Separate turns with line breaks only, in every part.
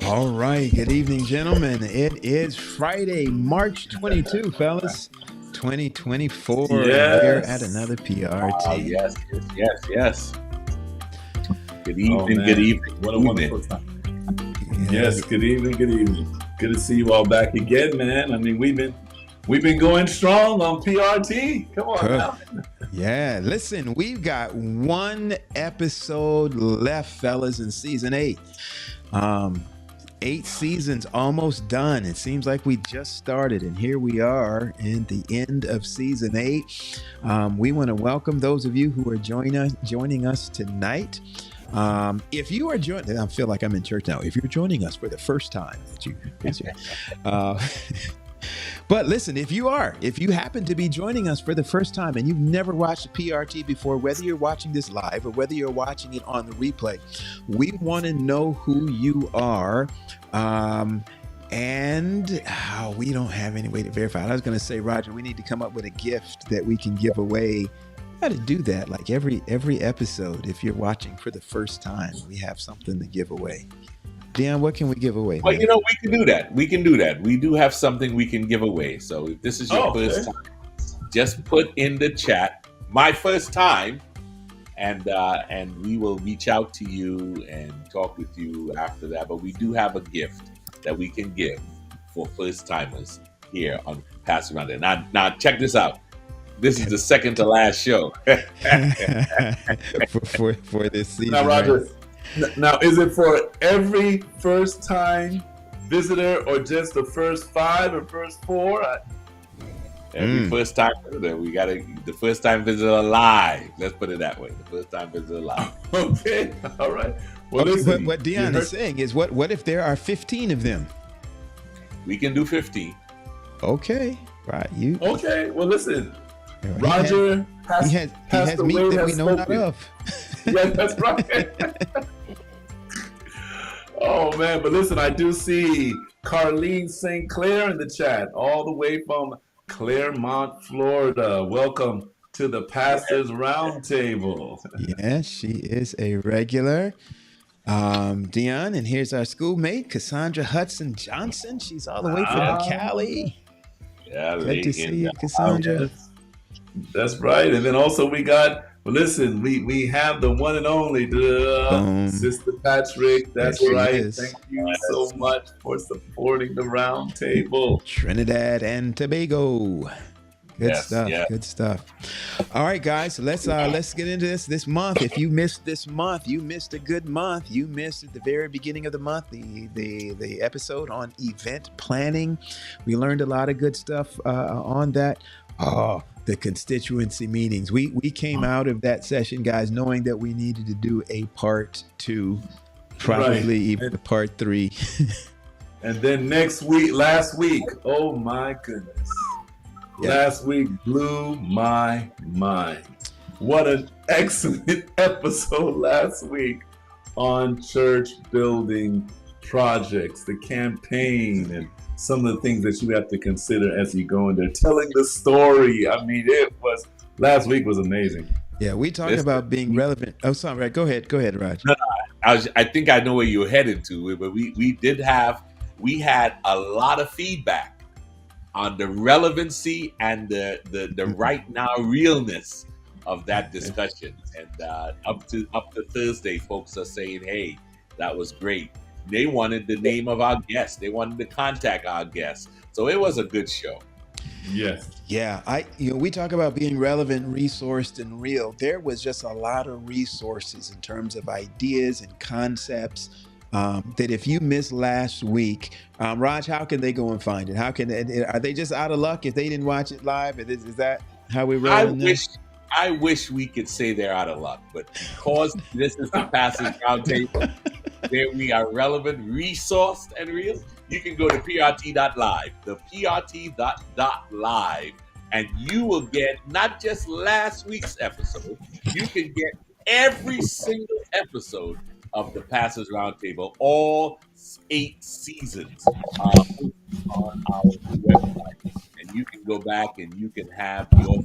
All right. Good evening, gentlemen. It is Friday, March 22, fellas, 2024, and we're at
Yes.
another PRT.
Yes, yes, yes, yes. Good
Oh,
evening,
man.
good evening.
What a
good
wonderful
evening.
time.
Yeah.
Yes, good evening, good evening. Good to see you all back again, man. I mean, we've been going strong on PRT. Come on now.
Yeah. Listen, we've got one episode left, fellas, in season 8. 8 seasons almost done. It seems like we just started, and here we are in the end of season 8. We want to welcome those of you who are joining us tonight. If you are joining, I feel like I'm in church now. If you're joining us for the first time, but listen, if you happen to be joining us for the first time and you've never watched a PRT before, whether you're watching this live or whether you're watching it on the replay, we want to know who you are. And we don't have any way to verify it. I was going to say, Roger, we need to come up with a gift that we can give away. Got to do that like every episode. If you're watching for the first time, we have something to give away. Dion, what can we give away?
Well, we can do that. We do have something we can give away. So if this is your first time, just put in the chat, my first time, and we will reach out to you and talk with you after that. But we do have a gift that we can give for first timers here on Pass Around It. Now check this out. This is the second to last show
for this season.
Now, Roger. Now, is it for every first time visitor or just the first 5 or first 4?
Every first time visitor. We got the first time visitor live. Let's put it that way. The first time visitor live.
Okay. All right. Well,
okay,
listen,
what Dion is saying is what if there are 15 of them?
We can do 15.
Okay. Right.
Okay. Well, listen. Roger
he has meat that we know not of.
Yes, that's right. Oh, man. But listen, I do see Carlene St. Clair in the chat, all the way from Claremont, Florida. Welcome to the Pastors Roundtable.
Yes, she is a regular. Dion, and here's our schoolmate, Cassandra Hudson Johnson. She's all the way from Cali.
Yeah,
good to see you, Cassandra.
Yes. That's right. And then also we got, listen, we have the one and only Sister Patrick. That's right. Thank you so much for supporting the round table.
Trinidad and Tobago. Good stuff.
Yeah.
Good stuff. All right, guys. So let's get into this month. If you missed this month, you missed a good month. You missed at the very beginning of the month the episode on event planning. We learned a lot of good stuff on that. The constituency meetings. We came out of that session, guys, knowing that we needed to do a part 2, probably even a part 3.
And then last week, oh my goodness. Yeah. Last week blew my mind. What an excellent episode last week on church building projects, the campaign, and some of the things that you have to consider as you go in there, telling the story. I mean, last week was amazing.
Yeah, we talked about being relevant. Oh, sorry, right. Go ahead, Raj.
No, I think I know where you're headed to, but we had a lot of feedback on the relevancy and the right now realness of that discussion. And up to Thursday, folks are saying, hey, that was great. They wanted the name of our guest. They wanted to contact our guest. So it was a good show.
Yes.
Yeah. We talk about being relevant, resourced, and real. There was just a lot of resources in terms of ideas and concepts that if you missed last week, Raj, how can they go and find it? Are they just out of luck if they didn't watch it live? Is that how we roll?
I wish we could say they're out of luck, but because this is the Pastors Roundtable, where we are relevant, resourced, and real, you can go to prt.live, the prt.live, and you will get not just last week's episode, you can get every single episode of the Pastors Roundtable, all 8 seasons on our website. And you can go back and you can have your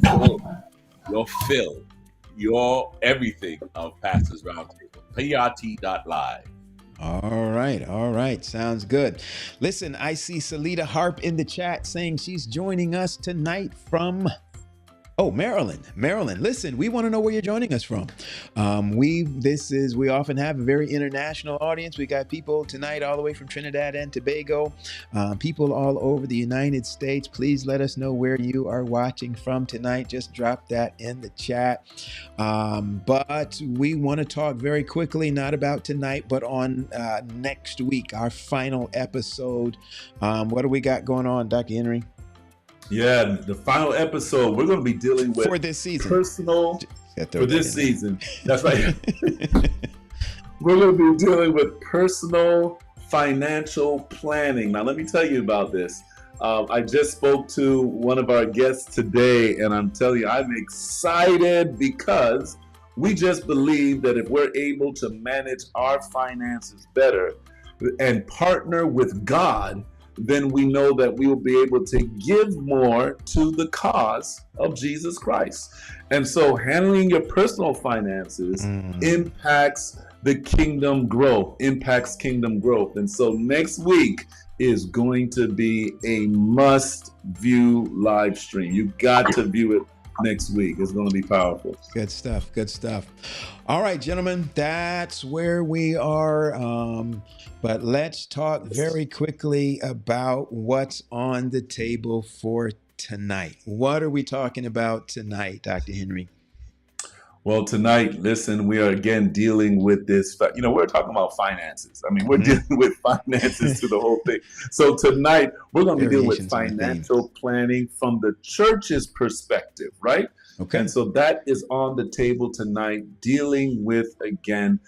everything of Pastors Roundtable, prt.live.
All right. All right. Sounds good. Listen, I see Salita Harp in the chat saying she's joining us tonight from Maryland. Listen, we want to know where you're joining us from. We often have a very international audience. We got people tonight all the way from Trinidad and Tobago, people all over the United States. Please let us know where you are watching from tonight. Just drop that in the chat. But we want to talk very quickly, not about tonight, but on next week, our final episode. What do we got going on, Dr. Henry?
Yeah, the final episode, we're going to be dealing with
for this season.
Season. That's right. We're going to be dealing with personal financial planning. Now, let me tell you about this. I just spoke to one of our guests today, and I'm telling you, I'm excited because we just believe that if we're able to manage our finances better and partner with God, then we know that we will be able to give more to the cause of Jesus Christ. And so handling your personal finances impacts kingdom growth. And so next week is going to be a must-view live stream. You got to view it next week. It's going to be powerful.
Good stuff. All right, gentlemen, that's where we are. But let's talk very quickly about what's on the table for tonight. What are we talking about tonight, Dr. Henry?
Well, tonight, listen, we are again dealing with this. We're talking about finances. I mean, we're dealing with finances to the whole thing. So tonight, we're going to be dealing with financial planning from the church's perspective, right?
Okay.
And so that is on the table tonight, dealing with, again,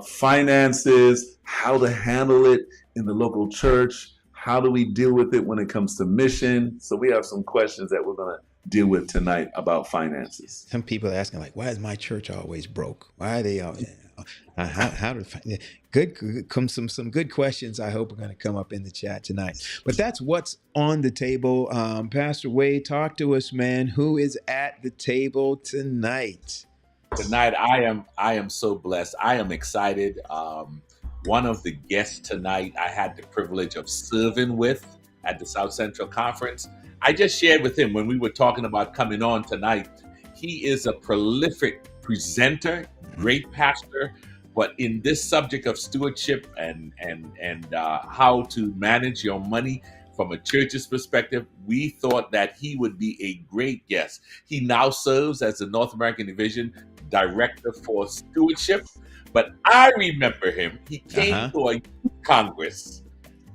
finances, how to handle it in the local church. How do we deal with it when it comes to mission? So we have some questions that we're going to deal with tonight about finances.
Some people are asking, like, why is my church always broke? Why are they all? Some good questions I hope are going to come up in the chat tonight. But that's what's on the table. Pastor Wade, talk to us, man. Who is at the table tonight?
Tonight, I am so blessed. I am excited. One of the guests tonight I had the privilege of serving with at the South Central Conference. I just shared with him when we were talking about coming on tonight. He is a prolific presenter, great pastor, but in this subject of stewardship and how to manage your money from a church's perspective, we thought that he would be a great guest. He now serves as the North American Division Director for Stewardship, but I remember him. He came to a youth congress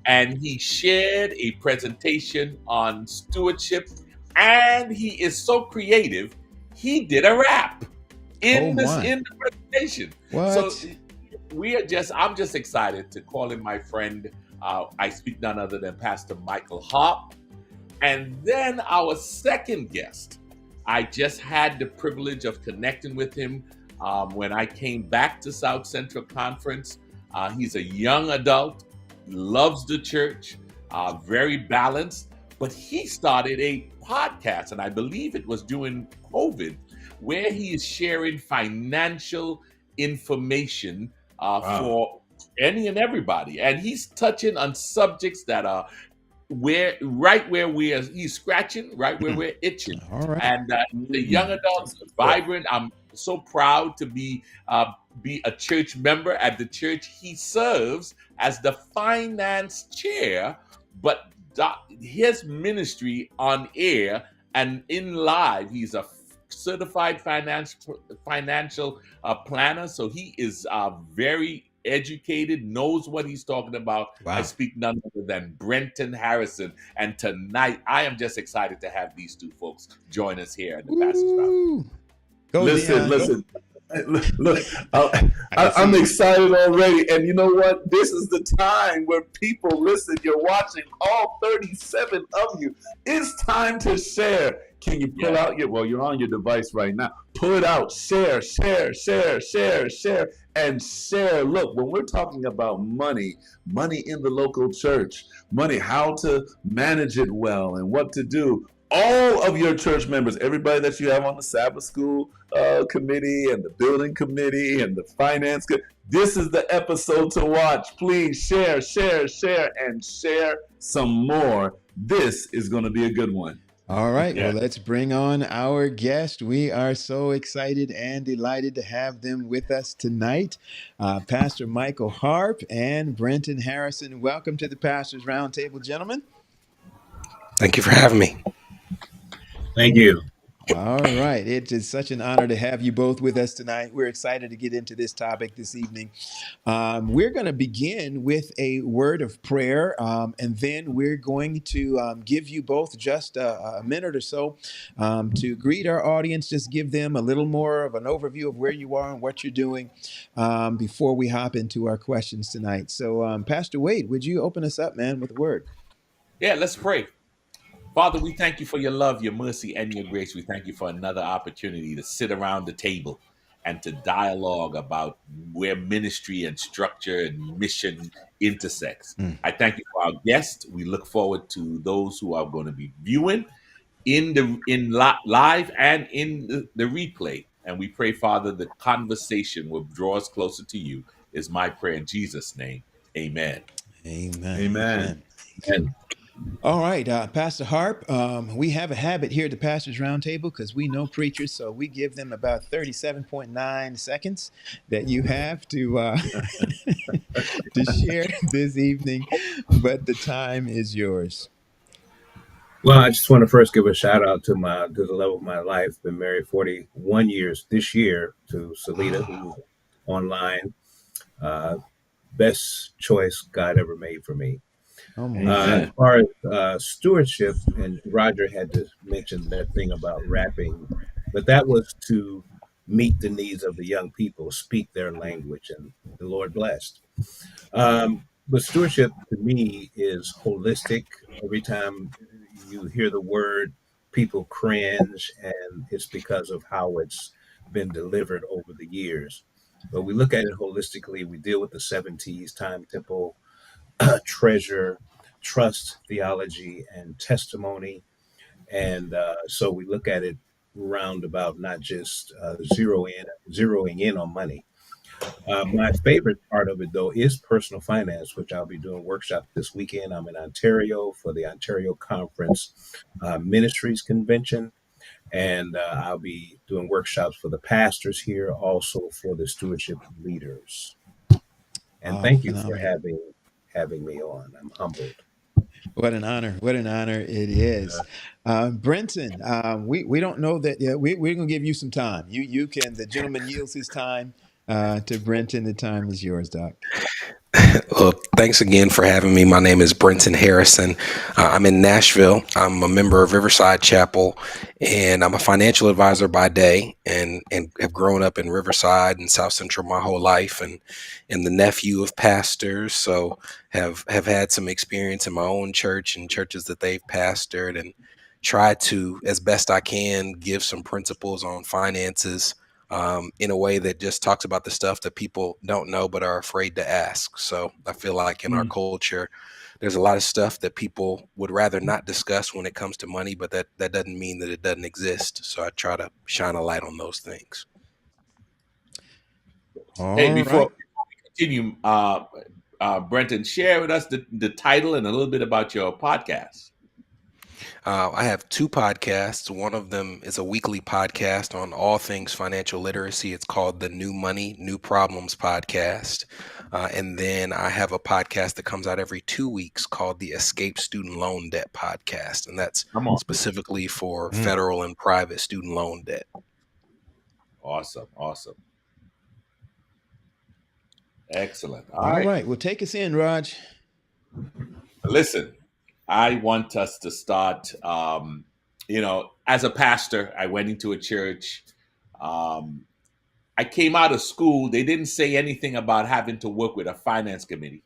and he shared a presentation on stewardship, and he is so creative. He did a rap in the presentation.
What?
So I'm just excited to call him my friend. I speak none other than Pastor Michael Harper. And then our second guest, I just had the privilege of connecting with him when I came back to South Central Conference. He's a young adult, loves the church, very balanced, but he started a podcast, and I believe it was during COVID, where he is sharing financial information for any and everybody. And he's touching on subjects that are he's scratching, right where we're itching.
All right.
And the young adults are vibrant. I'm so proud to be a church member at the church he serves as the finance chair, but his ministry on air and in live, he's a certified financial planner. So he is very educated, knows what he's talking about. Wow. I speak none other than Brenton Harrison. And tonight, I am just excited to have these two folks join us here at the Pastor's Round.
Listen. Look, I'm excited already. And you know what? This is the time where people, listen, you're watching, all 37 of you. It's time to share. Can you pull out you're on your device right now. Pull it out. Share, and share. Look, when we're talking about money in the local church, money, how to manage it well and what to do, all of your church members, everybody that you have on the Sabbath school committee and the building committee and the finance this is the episode to watch. Please share, and share some more. This is going to be a good one.
All right. Yeah. Well, let's bring on our guest. We are so excited and delighted to have them with us tonight. Pastor Michael Harper and Brenton Harrison. Welcome to the Pastors Roundtable, gentlemen.
Thank you for having me.
Thank you.
All right. It is such an honor to have you both with us tonight. We're excited to get into this topic this evening. We're going to begin with a word of prayer, and then we're going to give you both just a minute or so to greet our audience, just give them a little more of an overview of where you are and what you're doing before we hop into our questions tonight. So, Pastor Wade, would you open us up, man, with a word?
Yeah, let's pray. Father, we thank you for your love, your mercy, and your grace. We thank you for another opportunity to sit around the table and to dialogue about where ministry and structure and mission intersects. I thank you for our guests. We look forward to those who are going to be viewing in live and in the replay. And we pray, Father, the conversation will draw us closer to you is my prayer in Jesus' name. Amen.
Amen.
Amen.
And
All right, Pastor Harp, we have a habit here at the Pastors Roundtable because we know preachers, so we give them about 37.9 seconds that you have to to share this evening, but the time is yours.
well, I just want to first give a shout out to the love of my life. Been married 41 years this year to Salita, who's online. Best choice God ever made for me.
Oh my
As far as stewardship, and Roger had to mention that thing about rapping, but that was to meet the needs of the young people, speak their language, and the Lord blessed. But stewardship to me is holistic. Every time you hear the word, people cringe, and it's because of how it's been delivered over the years. But we look at it holistically. We deal with the 7 T's: time, temple, treasure, trust, theology, and testimony. And so we look at it roundabout, not just zeroing in on money. My favorite part of it, though, is personal finance, which I'll be doing workshop this weekend. I'm in Ontario for the Ontario Conference Ministries Convention, and I'll be doing workshops for the pastors here, also for the stewardship leaders. And thank you for having me on. I'm humbled.
What an honor. What an honor it is. Brenton, we don't know that. Yeah, we're going to give you some time. You can, the gentleman yields his time to Brenton. The time is yours, Doc.
Well, thanks again for having me. My name is Brenton Harrison. I'm in Nashville. I'm a member of Riverside Chapel, and I'm a financial advisor by day, and have grown up in Riverside and South Central my whole life, and the nephew of pastors. So have had some experience in my own church and churches that they've pastored, and try to, as best I can, give some principles on finances in a way that just talks about the stuff that people don't know but are afraid to ask. So I feel like in our culture, there's a lot of stuff that people would rather not discuss when it comes to money, but that doesn't mean that it doesn't exist. So I try to shine a light on those things.
Before we continue, Brenton, share with us the title and a little bit about your podcast.
I have 2 podcasts. One of them is a weekly podcast on all things financial literacy. It's called the New Money, New Problems podcast. And then I have a podcast that comes out every 2 weeks called the Escape Student Loan Debt podcast. And that's specifically for federal and private student loan debt.
Awesome. Excellent.
All right. Well, take us in, Raj.
Listen, I want us to start, as a pastor, I went into a church. I came out of school. They didn't say anything about having to work with a finance committee.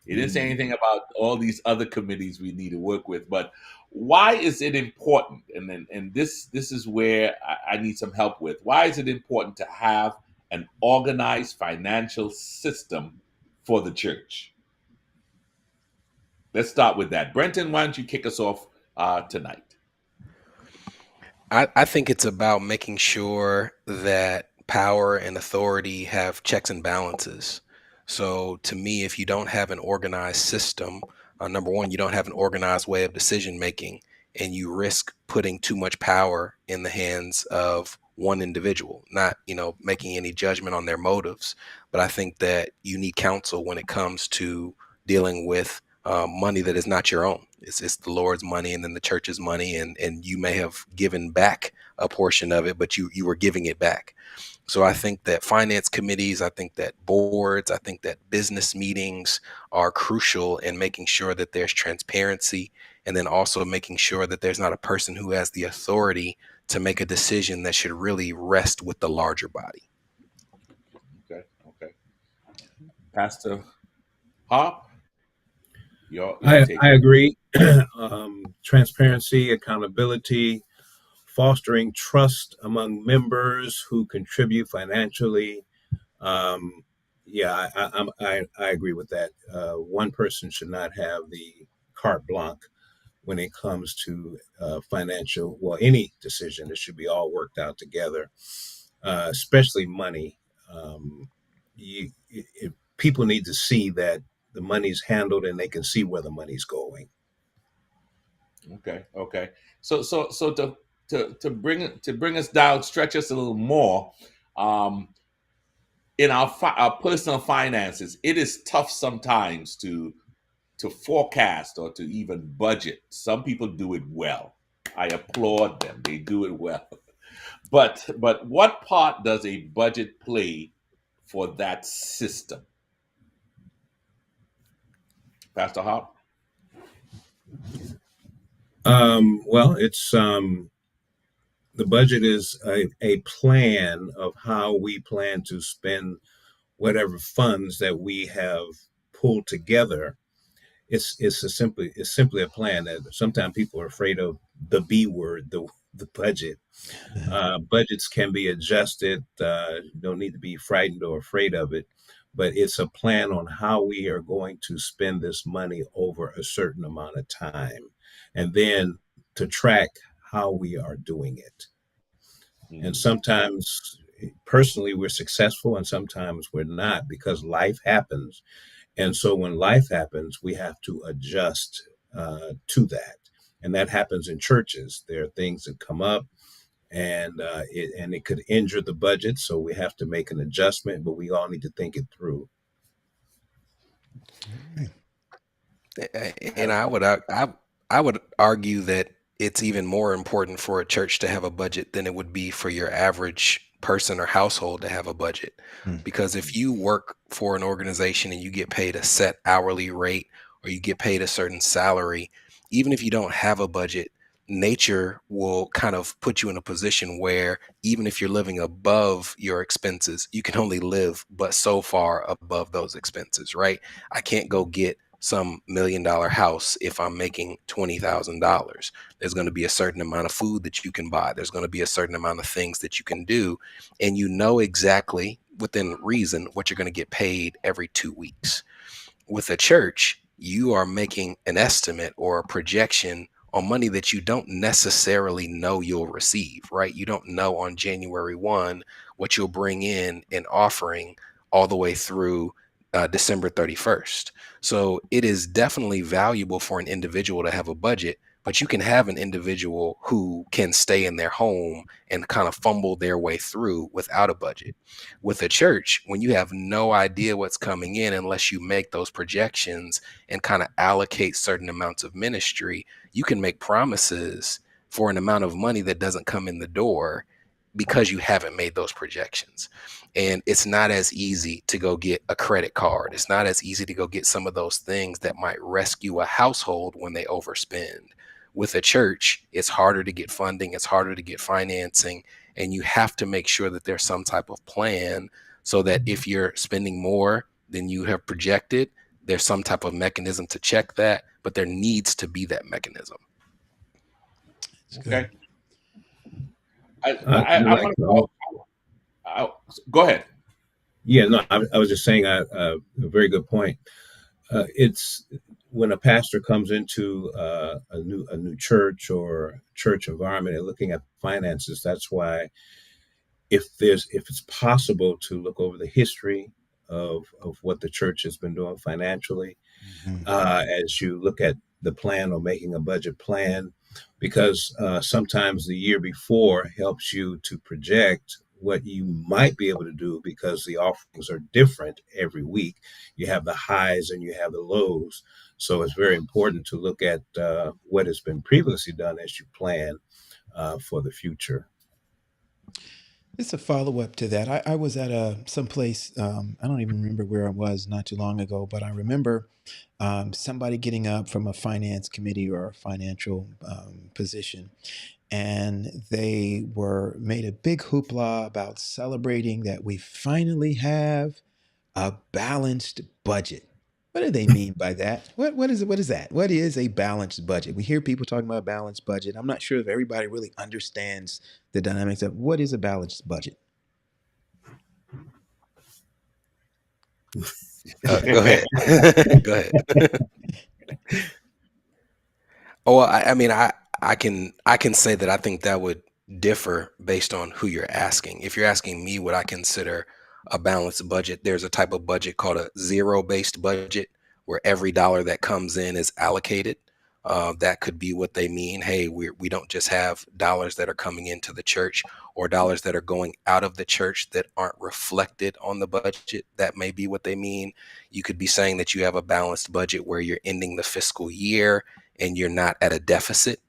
They didn't say anything about all these other committees we need to work with. But why is it important? And this is where I need some help with. Why is it important to have an organized financial system for the church? Let's start with that. Brenton, why don't you kick us off tonight?
I think it's about making sure that power and authority have checks and balances. So to me, if you don't have an organized system, number one, you don't have an organized way of decision making, and you risk putting too much power in the hands of one individual, not, making any judgment on their motives. But I think that you need counsel when it comes to dealing with money that is not your own. It's the Lord's money and then the church's money, and you may have given back a portion of it, but you were giving it back. So I think that finance committees, I think that boards, I think that business meetings are crucial in making sure that there's transparency, and then also making sure that there's not a person who has the authority to make a decision that should really rest with the larger body.
Okay. Pastor Hop, your take.
I agree. Transparency, accountability, fostering trust among members who contribute financially. Yeah, I agree with that. One person should not have the carte blanche when it comes to financial, any decision. It should be all worked out together, especially money. People need to see that the money's handled and they can see where the money's going.
Okay. So to bring us down, stretch us a little more. In our personal finances, it is tough sometimes to forecast or to even budget. Some people do it well. I applaud them; they do it well. But what part does a budget play for that system, Pastor Hop?
Well, it's the budget is a plan of how we plan to spend whatever funds that we have pulled together. It's simply a plan. That sometimes people are afraid of the B word, the budget. Budgets can be adjusted. Don't need to be frightened or afraid of it, but it's a plan on how we are going to spend this money over a certain amount of time, and then to track how we are doing it. And sometimes, personally, we're successful, and sometimes we're not, because life happens. And so when life happens, we have to adjust to that. And that happens in churches. There are things that come up, and it could injure the budget. So we have to make an adjustment, but we all need to think it through.
And I would argue that it's even more important for a church to have a budget than it would be for your average person or household to have a budget. Because if you work for an organization and you get paid a set hourly rate, or you get paid a certain salary, even if you don't have a budget, nature will kind of put you in a position where even if you're living above your expenses, you can only live but so far above those expenses, right? I can't go get some $1 million house if I'm making $20,000. There's going to be a certain amount of food that you can buy. There's going to be a certain amount of things that you can do. And you know exactly within reason what you're going to get paid every 2 weeks. With a church, you are making an estimate or a projection on money that you don't necessarily know you'll receive, right? You don't know on January 1 what you'll bring in offering all the way through December 31st. So it is definitely valuable for an individual to have a budget, but you can have an individual who can stay in their home and kind of fumble their way through without a budget. With a church, when you have no idea what's coming in unless you make those projections and kind of allocate certain amounts of ministry, you can make promises for an amount of money that doesn't come in the door because you haven't made those projections. And it's not as easy to go get a credit card. It's not as easy to go get some of those things that might rescue a household when they overspend. With a church, it's harder to get funding. It's harder to get financing. And you have to make sure that there's some type of plan so that if you're spending more than you have projected, there's some type of mechanism to check that. But there needs to be that mechanism.
Okay. Go ahead.
Yeah, no, I was just saying a very good point. It's when a pastor comes into a new church or church environment and looking at finances, that's why if it's possible to look over the history of what the church has been doing financially,
Mhm.
as you look at the plan or making a budget plan, because sometimes the year before helps you to project what you might be able to do, because the offerings are different every week. You have the highs and you have the lows. So it's very important to look at what has been previously done as you plan for the future.
It's a follow up to that. I was at some place. I don't even remember where I was not too long ago, but I remember somebody getting up from a finance committee or a financial position, and they were made a big hoopla about celebrating that we finally have a balanced budget. What do they mean by that? What is it? What is that? What is a balanced budget? We hear people talking about a balanced budget. I'm not sure if everybody really understands the dynamics of what is a balanced budget.
Go ahead. Go ahead. Oh, well, I mean, I can say that I think that would differ based on who you're asking. If you're asking me what I consider a balanced budget, there's a type of budget called a zero-based budget, where every dollar that comes in is allocated. That could be what they mean. Hey, we don't just have dollars that are coming into the church or dollars that are going out of the church that aren't reflected on the budget. That may be what they mean. You could be saying that you have a balanced budget where you're ending the fiscal year and you're not at a deficit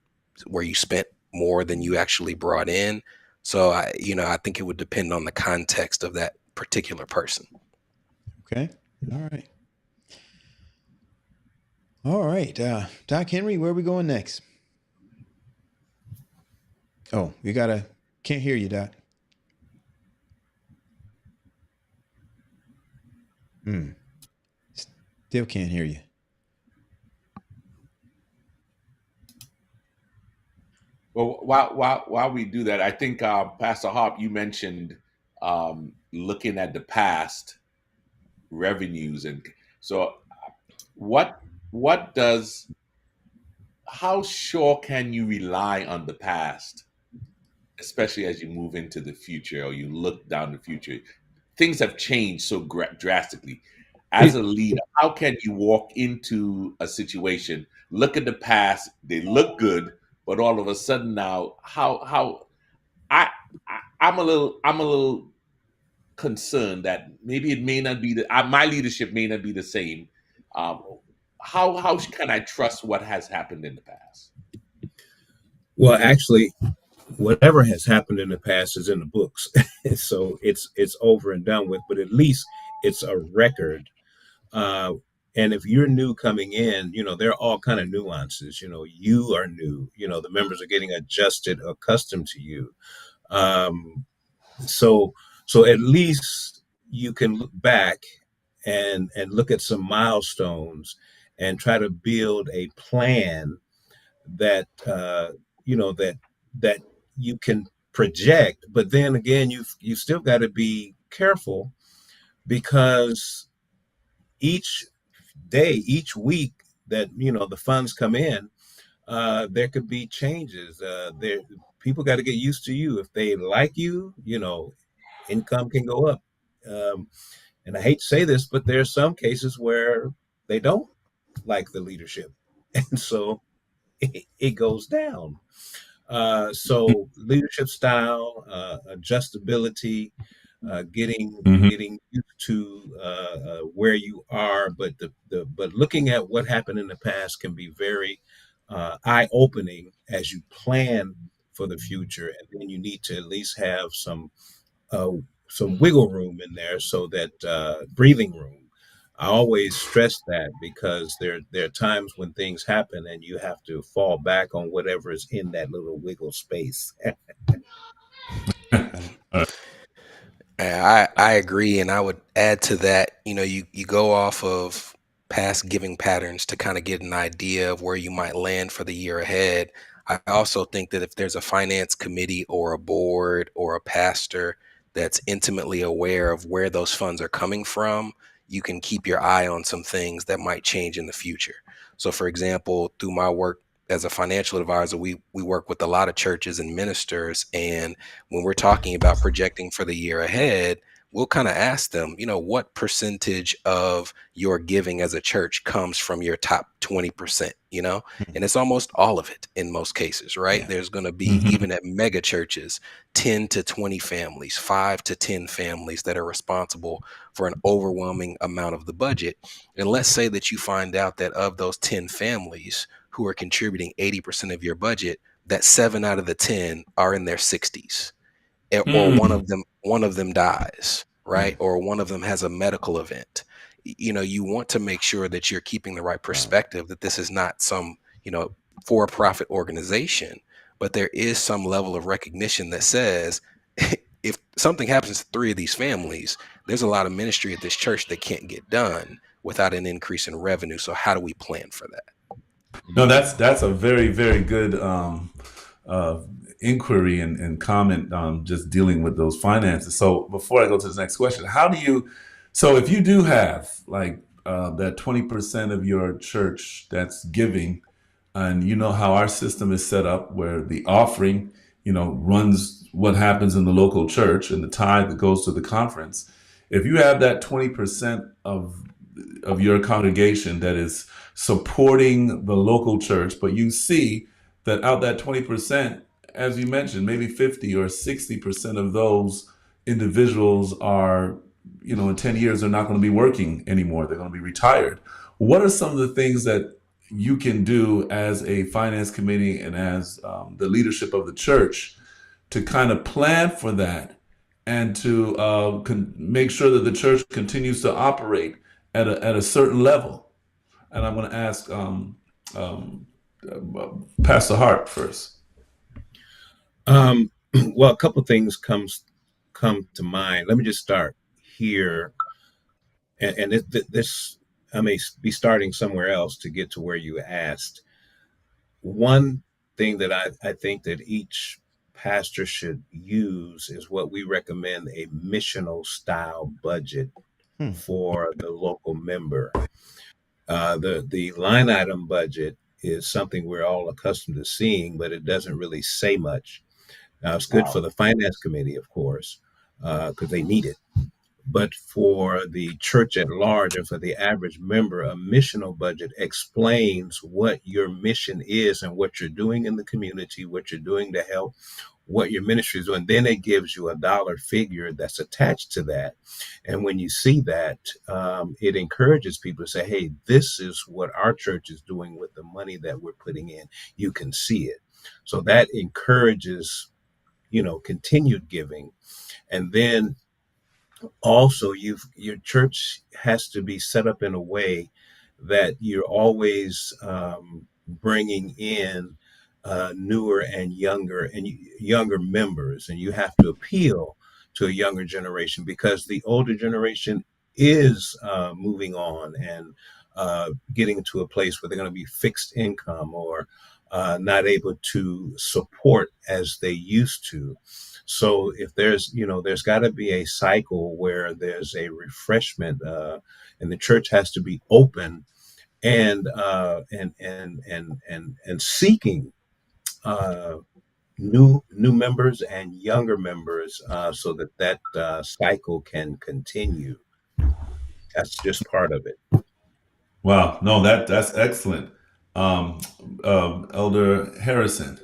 where you spent more than you actually brought in. So I think it would depend on the context of that particular person.
Okay. All right. All right. Doc Henry, where are we going next? Oh, can't hear you, Doc. Still can't hear you.
Well, while we do that, I think Pastor Harp, you mentioned looking at the past revenues, and so what does how sure can you rely on the past, especially as you move into the future or you look down the future? Things have changed so drastically. As a leader, how can you walk into a situation, look at the past, they look good, but all of a sudden now, how I, I'm a little concerned that maybe it may not be my leadership may not be the same. Um, how can I trust what has happened in the past?
Well, actually, whatever has happened in the past is in the books, so it's over and done with. But at least it's a record. Uh, and if you're new coming in, there are all kind of nuances. You are new. The members are getting accustomed to you. Um, so so at least you can look back and look at some milestones and try to build a plan that that you can project. But then again, you still got to be careful, because each day, each week that the funds come in, there could be changes. There People got to get used to you. If they like you, income can go up. Um, and I hate to say this, but there are some cases where they don't like the leadership, and so it goes down. So leadership style, adjustability,
Mhm.
getting used to where you are, but looking at what happened in the past can be very eye opening as you plan for the future, and then you need to at least have uh, some wiggle room in there, so that breathing room. I always stress that, because there are times when things happen and you have to fall back on whatever is in that little wiggle space.
Got it.
I agree, and I would add to that. You go off of past giving patterns to kind of get an idea of where you might land for the year ahead. I also think that if there's a finance committee or a board or a pastor that's intimately aware of where those funds are coming from, you can keep your eye on some things that might change in the future. So for example, through my work as a financial advisor, we work with a lot of churches and ministers. And when we're talking about projecting for the year ahead, we'll kind of ask them, what percentage of your giving as a church comes from your top 20%, and it's almost all of it in most cases, right?
Yeah.
There's going to be, even at mega churches, 10 to 20 families, 5 to 10 families that are responsible for an overwhelming amount of the budget. And let's say that you find out that of those 10 families who are contributing 80% of your budget, that 7 out of the 10 are in their 60s. Or one of them dies, right? Or one of them has a medical event. You want to make sure that you're keeping the right perspective, that this is not some, for-profit organization, but there is some level of recognition that says, if something happens to 3 of these families, there's a lot of ministry at this church that can't get done without an increase in revenue. So how do we plan for that?
No, that's a very, very good inquiry and comment, just dealing with those finances. So before I go to the next question, so if you do have like that 20% of your church that's giving, and you know how our system is set up where the offering, runs what happens in the local church and the tithe that goes to the conference. If you have that 20% of your congregation that is supporting the local church, but you see that out that 20%, as you mentioned, maybe 50 or 60% of those individuals are, in 10 years, they're not going to be working anymore. They're going to be retired. What are some of the things that you can do as a finance committee and as the leadership of the church to kind of plan for that and to make sure that the church continues to operate at a certain level? And I'm going to ask Pastor Hart first.
Well, a couple of things come to mind. Let me just start here, and this I may be starting somewhere else to get to where you asked. One thing that I think that each pastor should use is what we recommend, a missional style budget for the local member. The line item budget is something we're all accustomed to seeing, but it doesn't really say much. It's good for the finance committee, of course, because they need it. But for the church at large and for the average member, a missional budget explains what your mission is and what you're doing in the community, what you're doing to help, what your ministry is doing. Then it gives you a dollar figure that's attached to that. And when you see that, it encourages people to say, hey, this is what our church is doing with the money that we're putting in. You can see it. So that encourages, continued giving. And then also your church has to be set up in a way that you're always bringing in newer and younger members, and you have to appeal to a younger generation because the older generation is moving on and getting to a place where they're going to be fixed income or not able to support as they used to. So if there's got to be a cycle where there's a refreshment, and the church has to be open and seeking new members and younger members, so that cycle can continue. That's just part of it.
Wow, no, that's excellent, Elder Harrison.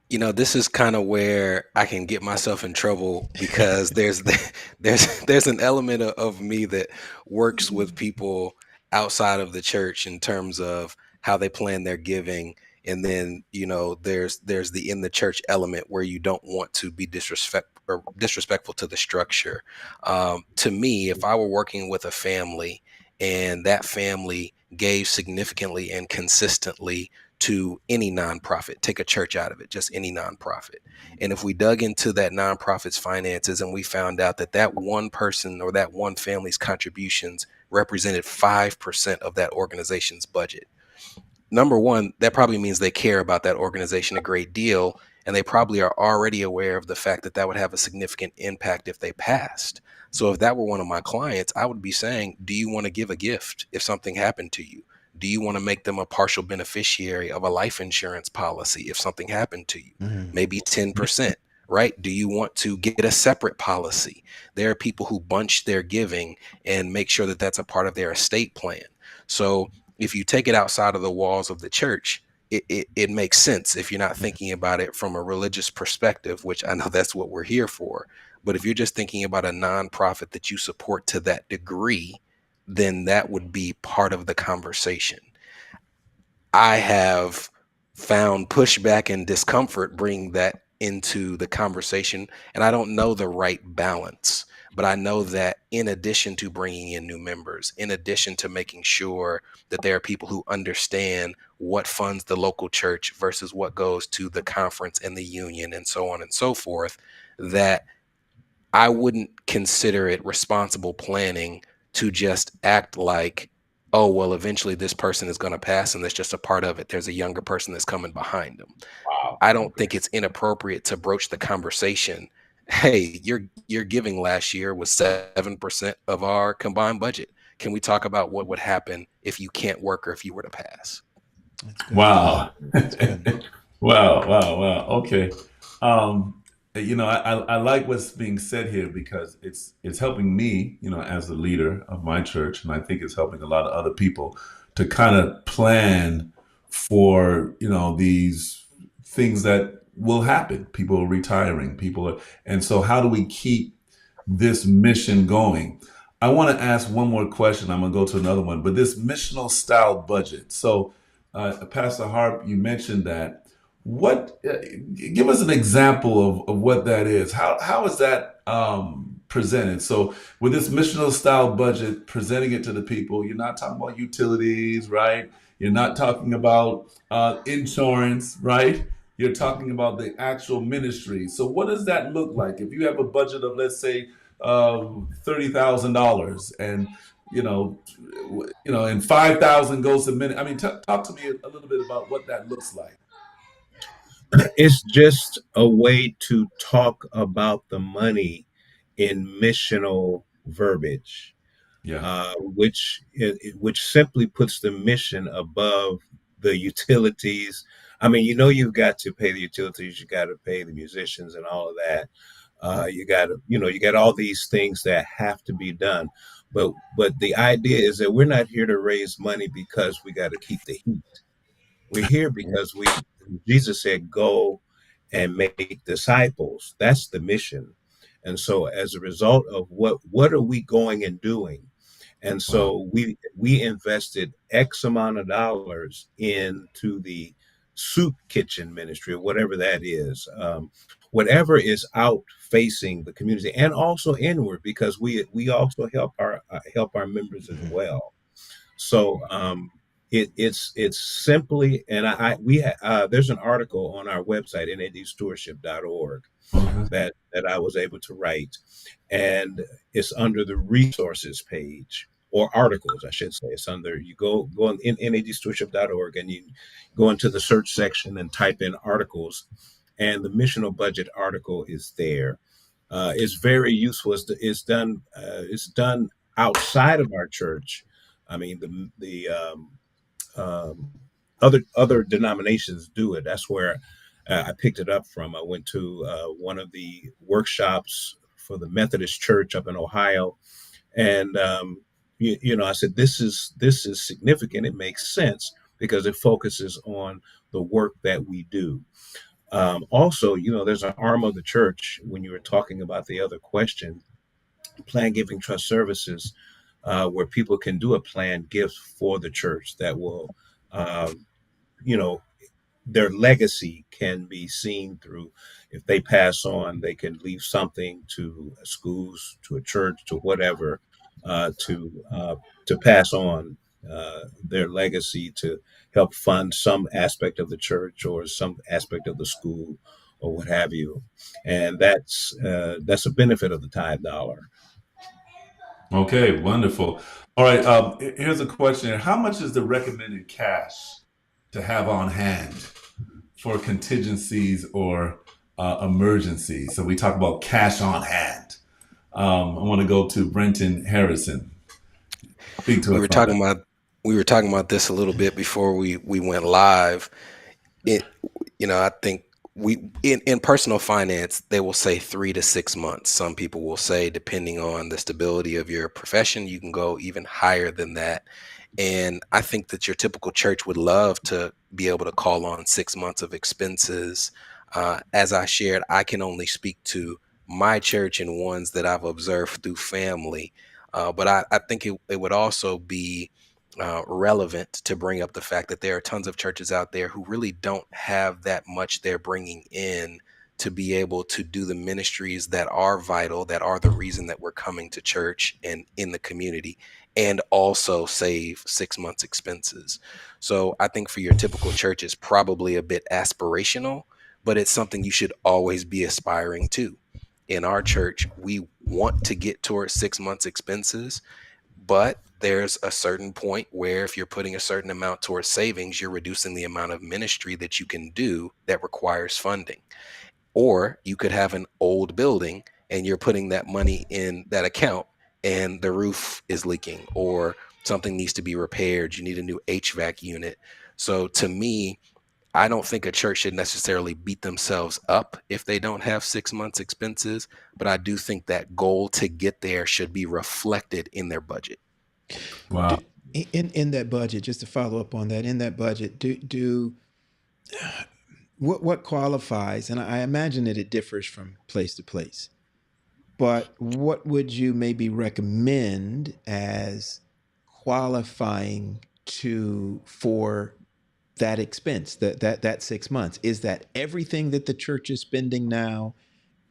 This is kind of where I can get myself in trouble because there's an element of me that works with people outside of the church in terms of how they plan their giving. And then, there's the in the church element where you don't want to be disrespectful to the structure. To me, if I were working with a family and that family gave significantly and consistently to any nonprofit, take a church out of it, just any nonprofit. And if we dug into that nonprofit's finances and we found out that one person or that one family's contributions represented 5% of that organization's budget, number one, that probably means they care about that organization a great deal. And they probably are already aware of the fact that would have a significant impact if they passed. So if that were one of my clients, I would be saying, do you want to give a gift if something happened to you? Do you want to make them a partial beneficiary of a life insurance policy if something happened to you? Maybe 10%, right? Do you want to get a separate policy? There are people who bunch their giving and make sure that that's a part of their estate plan. So if you take it outside of the walls of the church, it makes sense if you're not thinking about it from a religious perspective, which I know that's what we're here for. But if you're just thinking about a nonprofit that you support to that degree, then that would be part of the conversation. I have found pushback and discomfort bringing that into the conversation, and I don't know the right balance. But I know that in addition to bringing in new members, in addition to making sure that there are people who understand what funds the local church versus what goes to the conference and the union and so on and so forth, that I wouldn't consider it responsible planning to just act like, oh, well, eventually this person is going to pass and that's just a part of it. There's a younger person that's coming behind them.
Wow.
I don't think it's inappropriate to broach the conversation. Hey, your giving last year was 7% of our combined budget. Can we talk about what would happen if you can't work or if you were to pass?
Wow.
That's good.
Wow. Okay. I like what's being said here because it's helping me, as the leader of my church, and I think it's helping a lot of other people to kind of plan for, these things that will happen. People are retiring, and so how do we keep this mission going? I want to ask one more question. I'm going to go to another one, but this missional style budget. So, Pastor Harp, you mentioned that. Give us an example of what that is. How is that presented? So with this missional style budget, presenting it to the people, you're not talking about utilities, right? You're not talking about insurance, right? You're talking about the actual ministry. So what does that look like? If you have a budget of, let's say, $30,000, and and 5,000 goes to minute. I mean, talk to me a little bit about what that looks like.
It's just a way to talk about the money in missional verbiage, which simply puts the mission above the utilities. I mean, you've got to pay the utilities, you got to pay the musicians and all of that. You got all these things that have to be done. But the idea is that we're not here to raise money because we got to keep the heat. We're here because Jesus said, go and make disciples. That's the mission. And so as a result of what are we going and doing? And so we invested X amount of dollars into the soup kitchen ministry, or whatever that is. Whatever is out facing the community and also inward, because we also help our members as well. So it's simply, and there's an article on our website, nadstewardship.org, that I was able to write, and it's under the resources page, or articles, I should say. It's under, you go on in nadstewardship.org, and you go into the search section and type in articles, and the missional budget article is there. It's very useful. It's done outside of our church. I mean, other denominations do it. That's where I picked it up from. I went to one of the workshops for the Methodist Church up in Ohio, and I said, this is significant. It makes sense because it focuses on the work that we do. Also, there's an arm of the church, when you were talking about the other question, Planned Giving Trust Services, where people can do a planned gift for the church that will, their legacy can be seen through, if they pass on, they can leave something to schools, to a church, to whatever, to pass on their legacy to help fund some aspect of the church or some aspect of the school or what have you. And that's a benefit of the tithe dollar.
Okay, wonderful. All right, here's a question. How much is the recommended cash to have on hand for contingencies or emergencies? So we talk about cash on hand. I want to go to Brenton Harrison. Speak to us.
We were talking about We were talking about this a little bit before we went live. I think we in personal finance, they will say 3 to 6 months. Some people will say, depending on the stability of your profession, you can go even higher than that. And I think that your typical church would love to be able to call on 6 months of expenses. As I shared, I can only speak to my church and ones that I've observed through family. But I think it would also be relevant to bring up the fact that there are tons of churches out there who really don't have that much they're bringing in to be able to do the ministries that are vital, that are the reason that we're coming to church and in the community, and also save 6 months expenses. So I think for your typical church, it's probably a bit aspirational, but it's something you should always be aspiring to. In our church, we want to get towards 6 months expenses, but there's a certain point where if you're putting a certain amount towards savings, you're reducing the amount of ministry that you can do that requires funding. Or you could have an old building and you're putting that money in that account and the roof is leaking or something needs to be repaired. You need a new HVAC unit. So to me, I don't think a church should necessarily beat themselves up if they don't have 6 months expenses, but I do think that goal to get there should be reflected in their budget.
Wow.
In that budget, just to follow up on that, in that budget, what qualifies, and I imagine that it differs from place to place, but what would you maybe recommend as qualifying for that expense, that 6 months? Is that everything that the church is spending now?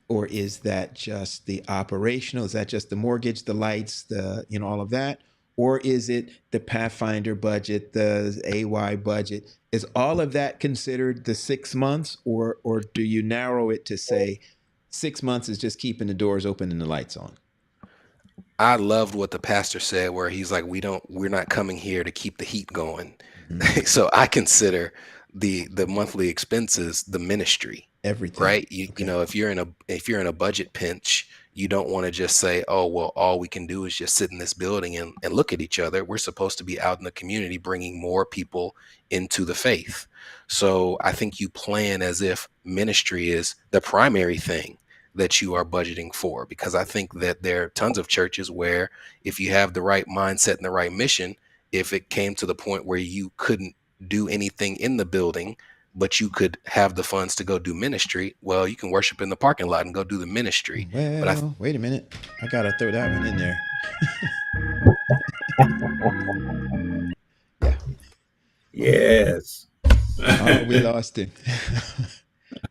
Or is that just the operational? Is that just the mortgage, the lights, all of that? Or is it the Pathfinder budget, the AY budget? Is all of that considered the 6 months, or do you narrow it to say 6 months is just keeping the doors open and the lights on?
I loved what the pastor said, where he's like, we're not coming here to keep the heat going.
Mm-hmm.
So I consider the monthly expenses the ministry.
Everything.
Right.
Okay.
If you're in a budget pinch, you don't want to just say, oh, well, all we can do is just sit in this building and look at each other. We're supposed to be out in the community, bringing more people into the faith. So I think you plan as if ministry is the primary thing that you are budgeting for, because I think that there are tons of churches where if you have the right mindset and the right mission, if it came to the point where you couldn't do anything in the building, but you could have the funds to go do ministry, well, you can worship in the parking lot and go do the ministry.
Well,
But
wait a minute. I got to throw that one in there. Yeah.
Yes.
Oh, we lost him.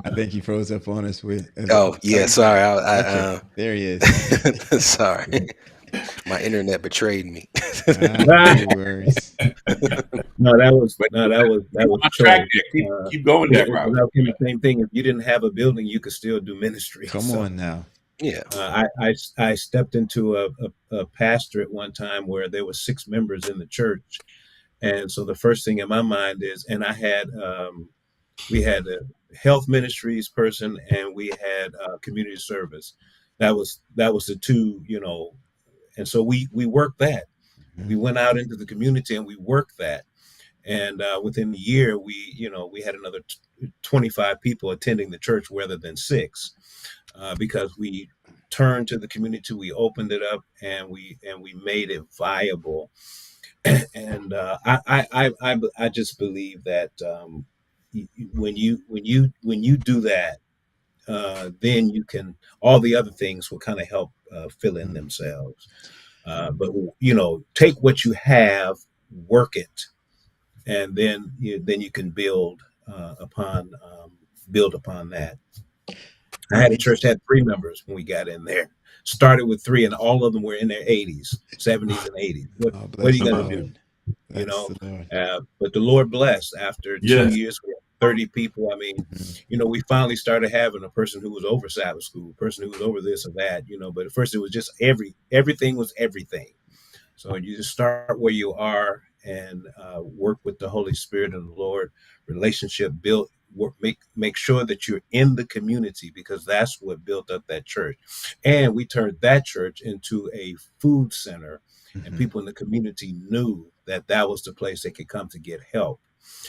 I think he froze up on us with.
Sorry.
Okay, there he is.
Sorry. My internet betrayed me.
No worries.
That was
track there. Keep going there,
Rob. The same thing. If you didn't have a building, you could still do ministry.
Come on now.
Yeah.
I stepped into a pastor at one time where there were 6 members in the church, and so the first thing in my mind is, and I had we had a health ministries person and we had community service. That was the two, and so we worked that. Mm-hmm. We went out into the community and we worked that. And within the year, we had another 25 people attending the church rather than 6, because we turned to the community, we opened it up, and we made it viable. And I just believe that when you do that, then you can, all the other things will kind of help fill in themselves. But take what you have, work it, and then you can build upon that. I had a church that had 3 members when we got in there. Started with 3, and all of them were in their 80s, 70s, and 80s. What are you going to do? But the Lord blessed. After 2 years, we had 30 people. I mean, we finally started having a person who was over Sabbath school, a person who was over this or that. But at first it was just everything was everything. So you just start where you are and work with the Holy Spirit and the Lord. Relationship built. Make sure that you're in the community, because that's what built up that church. And we turned that church into a food center and people in the community knew that that was the place they could come to get help.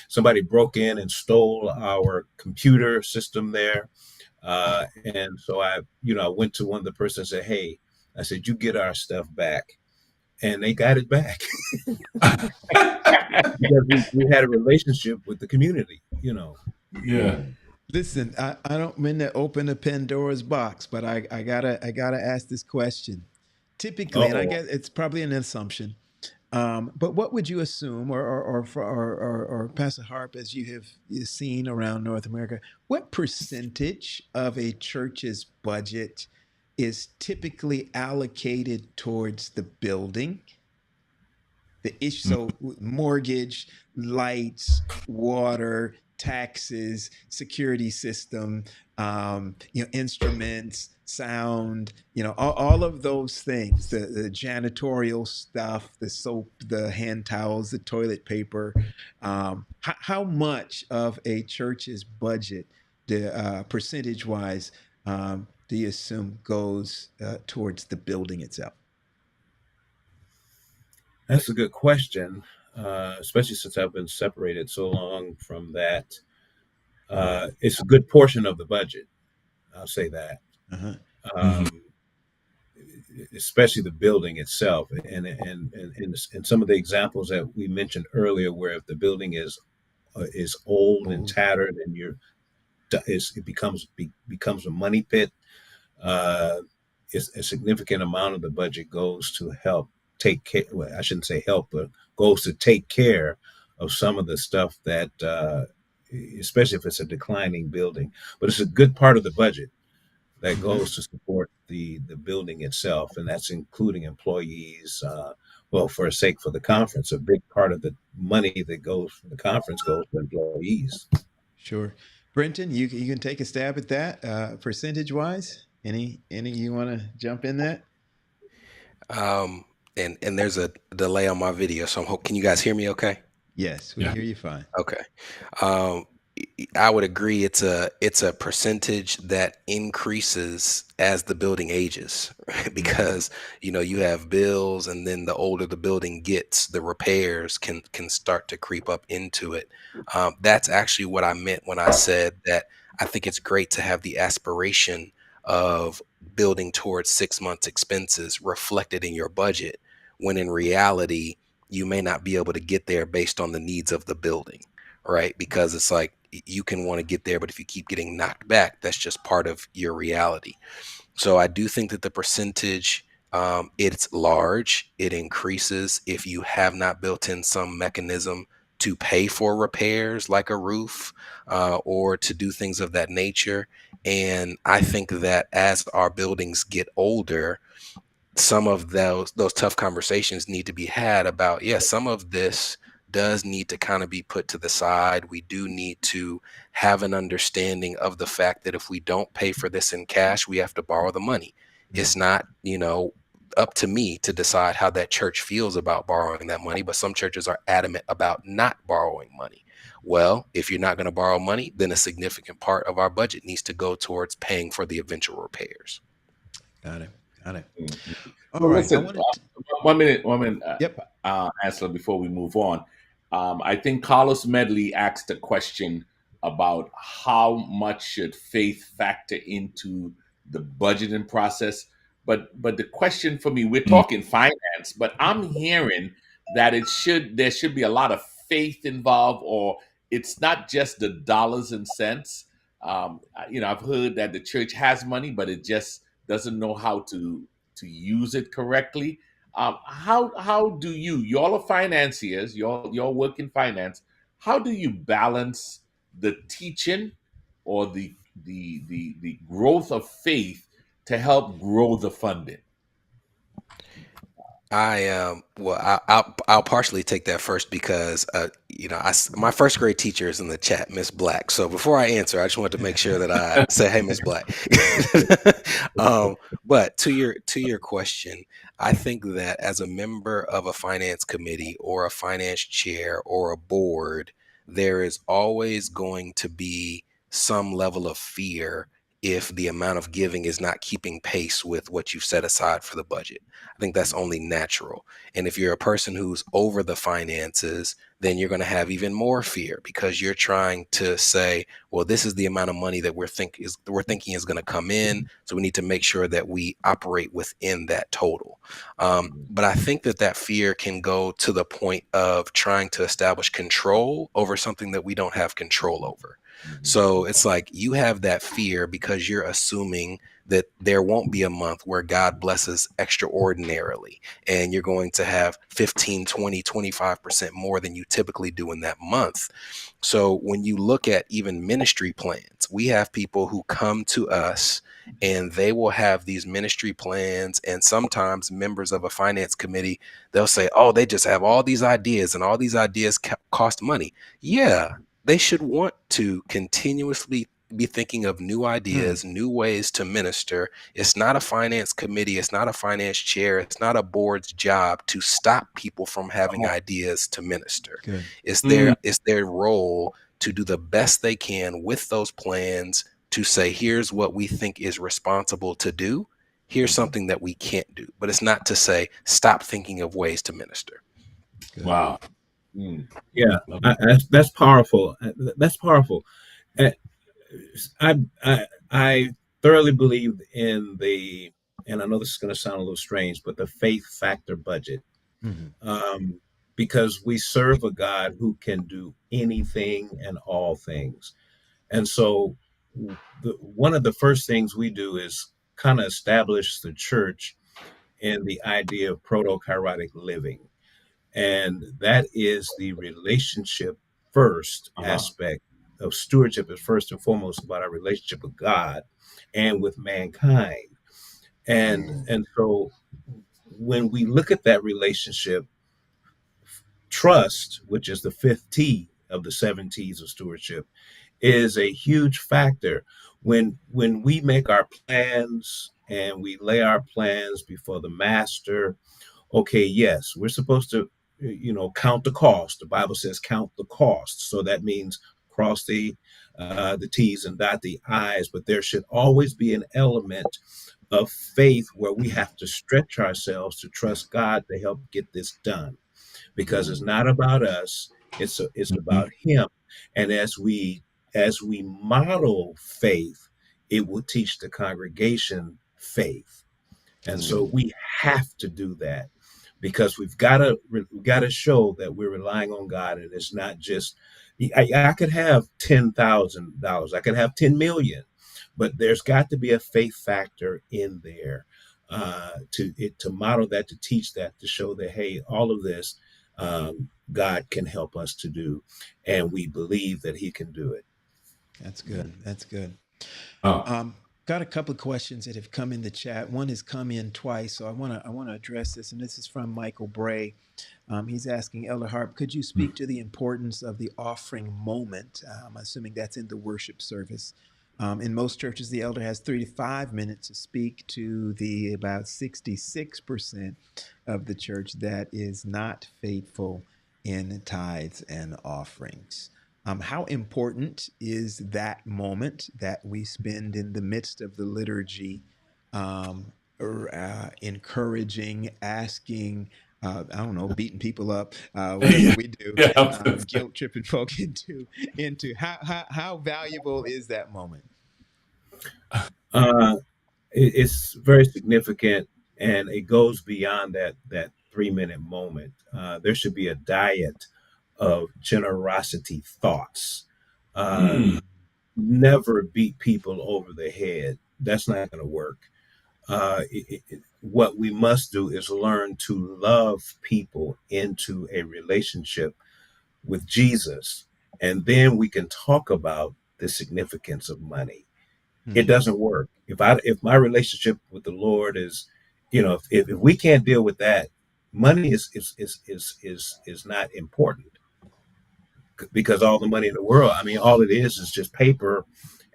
Somebody broke in and stole our computer system there. And so I went to one of the persons and said, hey, I said, you get our stuff back. And they got it back because we had a relationship with the community.
Yeah.
Listen, I don't mean to open a Pandora's box, but I gotta ask this question. Typically, and I
Uh-oh.
guess it's probably an assumption, but what would you assume, or Pastor Harp, as you have seen around North America, what percentage of a church's budget is typically allocated towards the building? The issue, so mortgage, lights, water, taxes, security system, instruments, sound, all of those things, the janitorial stuff, the soap, the hand towels, the toilet paper. How much of a church's budget, percentage wise, do you assume goes towards the building itself?
That's a good question, especially since I've been separated so long from that. It's a good portion of the budget. I'll say that.
Uh-huh.
Mhm.
Um, Especially the building itself, and some of the examples that we mentioned earlier, where if the building is old and
Old.
tattered, and it becomes a money pit. Uh, a significant amount of the budget goes to help take care. Well, I shouldn't say help, but goes to take care of some of the stuff that, especially if it's a declining building. But it's a good part of the budget that
Mhm.
goes to support the building itself, and that's including employees. Well, for the conference, a big part of the money that goes from the conference goes to employees.
Sure. Brenton, you can take a stab at that, percentage wise. Any you want to jump in that?
Um, and there's a delay on my video, so can you guys hear me okay?
Yes, we
Yeah.
hear you fine.
Okay. Um, I would agree it's a percentage that increases as the building ages, right? Because you have bills, and then the older the building gets, the repairs can start to creep up into it. That's actually what I meant when I said that I think it's great to have the aspiration of building towards 6 months expenses reflected in your budget, when in reality you may not be able to get there based on the needs of the building, right? Because it's like you can want to get there, but if you keep getting knocked back, that's just part of your reality. So I do think that the percentage, it's large. It increases if you have not built in some mechanism to pay for repairs like a roof, or to do things of that nature. And I think that as our buildings get older, some of those tough conversations need to be had about, yeah, some of this does need to kind of be put to the side. We do need to have an understanding of the fact that if we don't pay for this in cash, we have to borrow the money. It's not, up to me to decide how that church feels about borrowing that money, but some churches are adamant about not borrowing money. Well, if you're not going to borrow money, then a significant part of our budget needs to go towards paying for the eventual repairs.
Got it. Got it.
Mhm.
All
Well,
right. I
listen,
wanted to,
1 minute,
yep.
Answer before we move on. I think Carlos Medley asked a question about how much should faith factor into the budgeting process. But the question for me, we're talking finance, but I'm hearing that there should be a lot of faith involved, or it's not just the dollars and cents. I've heard that the church has money, but it just doesn't know how to use it correctly. How do y'all are financiers, y'all work in finance. How do you balance the teaching or the growth of faith to help grow the funding?
I'll partially take that first because my first grade teacher is in the chat, Miss Black. So before I answer, I just wanted to make sure that I say, hey, Miss Black. But to your question, I think that as a member of a finance committee or a finance chair or a board, there is always going to be some level of fear if the amount of giving is not keeping pace with what you've set aside for the budget. I think that's only natural. And if you're a person who's over the finances, then you're going to have even more fear because you're trying to say, well, this is the amount of money that we're thinking is going to come in. So we need to make sure that we operate within that total. But I think that fear can go to the point of trying to establish control over something that we don't have control over. So it's like you have that fear because you're assuming that there won't be a month where God blesses extraordinarily and you're going to have 15, 20, 25% more than you typically do in that month. So when you look at even ministry plans, we have people who come to us and they will have these ministry plans, and sometimes members of a finance committee, they'll say, oh, they just have all these ideas and all these ideas cost money. Yeah, they should want to continuously be thinking of new ideas, new ways to minister. It's not a finance committee. It's not a finance chair. It's not a board's job to stop people from having ideas to minister.
Good.
It's their role to do the best they can with those plans to say, here's what we think is responsible to do. Here's something that we can't do. But it's not to say, stop thinking of ways to minister.
Good.
Wow.
Yeah, that's powerful. That's powerful. I thoroughly believe in and I know this is going to sound a little strange, but the faith factor budget, because we serve a God who can do anything and all things. And so one of the first things we do is kind of establish the church in the idea of proto-kairotic living. And that is the relationship first aspect of stewardship is first and foremost about our relationship with God and with mankind. And so when we look at that relationship, trust, which is the fifth T of the seven T's of stewardship, is a huge factor. When we make our plans and we lay our plans before the master, okay, yes, we're supposed to, count the cost. The Bible says count the cost. So that means cross the T's and dot the I's, but there should always be an element of faith where we have to stretch ourselves to trust God to help get this done, because it's not about us. It's about Him. And as we model faith, it will teach the congregation faith. And so we have to do that, because we've got to show that we're relying on God, and it's not just I could have $10,000, I could have 10 million, but there's got to be a faith factor in there to model that, to teach that, to show that, hey, all of this God can help us to do, and we believe that He can do it.
That's good. That's good.
Oh.
Got a couple of questions that have come in the chat. One has come in twice, so I want to address this, and this is from Michael Bray. He's asking, Elder Harp, could you speak to the importance of the offering moment? I'm assuming that's in the worship service. In most churches, the elder has 3 to 5 minutes to speak to the about 66% of the church that is not faithful in tithes and offerings. How important is that moment that we spend in the midst of the liturgy, encouraging, asking, I don't know, beating people up, whatever we do, guilt tripping folk into how valuable is that moment?
It's very significant, and it goes beyond that 3-minute moment. There should be a diet of generosity thoughts. Never beat people over the head. That's not going to work. What we must do is learn to love people into a relationship with Jesus, and then we can talk about the significance of money. It doesn't work. If my relationship with the Lord is, if we can't deal with that, money is not important, because all the money in the world, I mean, all it is just paper,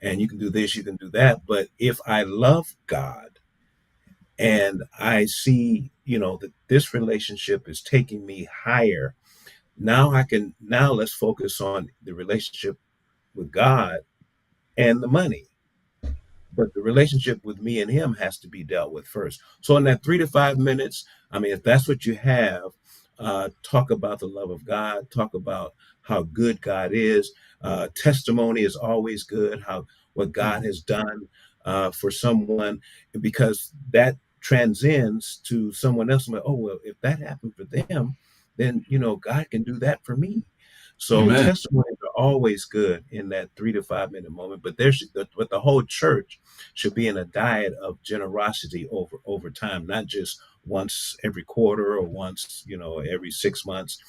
and you can do this, you can do that. But if I love God and I see, that this relationship is taking me higher, now let's focus on the relationship with God and the money. but the relationship with me and him has to be dealt with first. So in that 3 to 5 minutes, I mean, if that's what you have, talk about the love of God, talk about how good God is. Testimony is always good, how what God has done for someone, because that transcends to someone else. Like, oh, well, if that happened for them, then, God can do that for me. So
Amen.
testimonies are always good in that 3 to 5 minute moment, but but the whole church should be in a diet of generosity over time, not just once every quarter or once, every 6 months.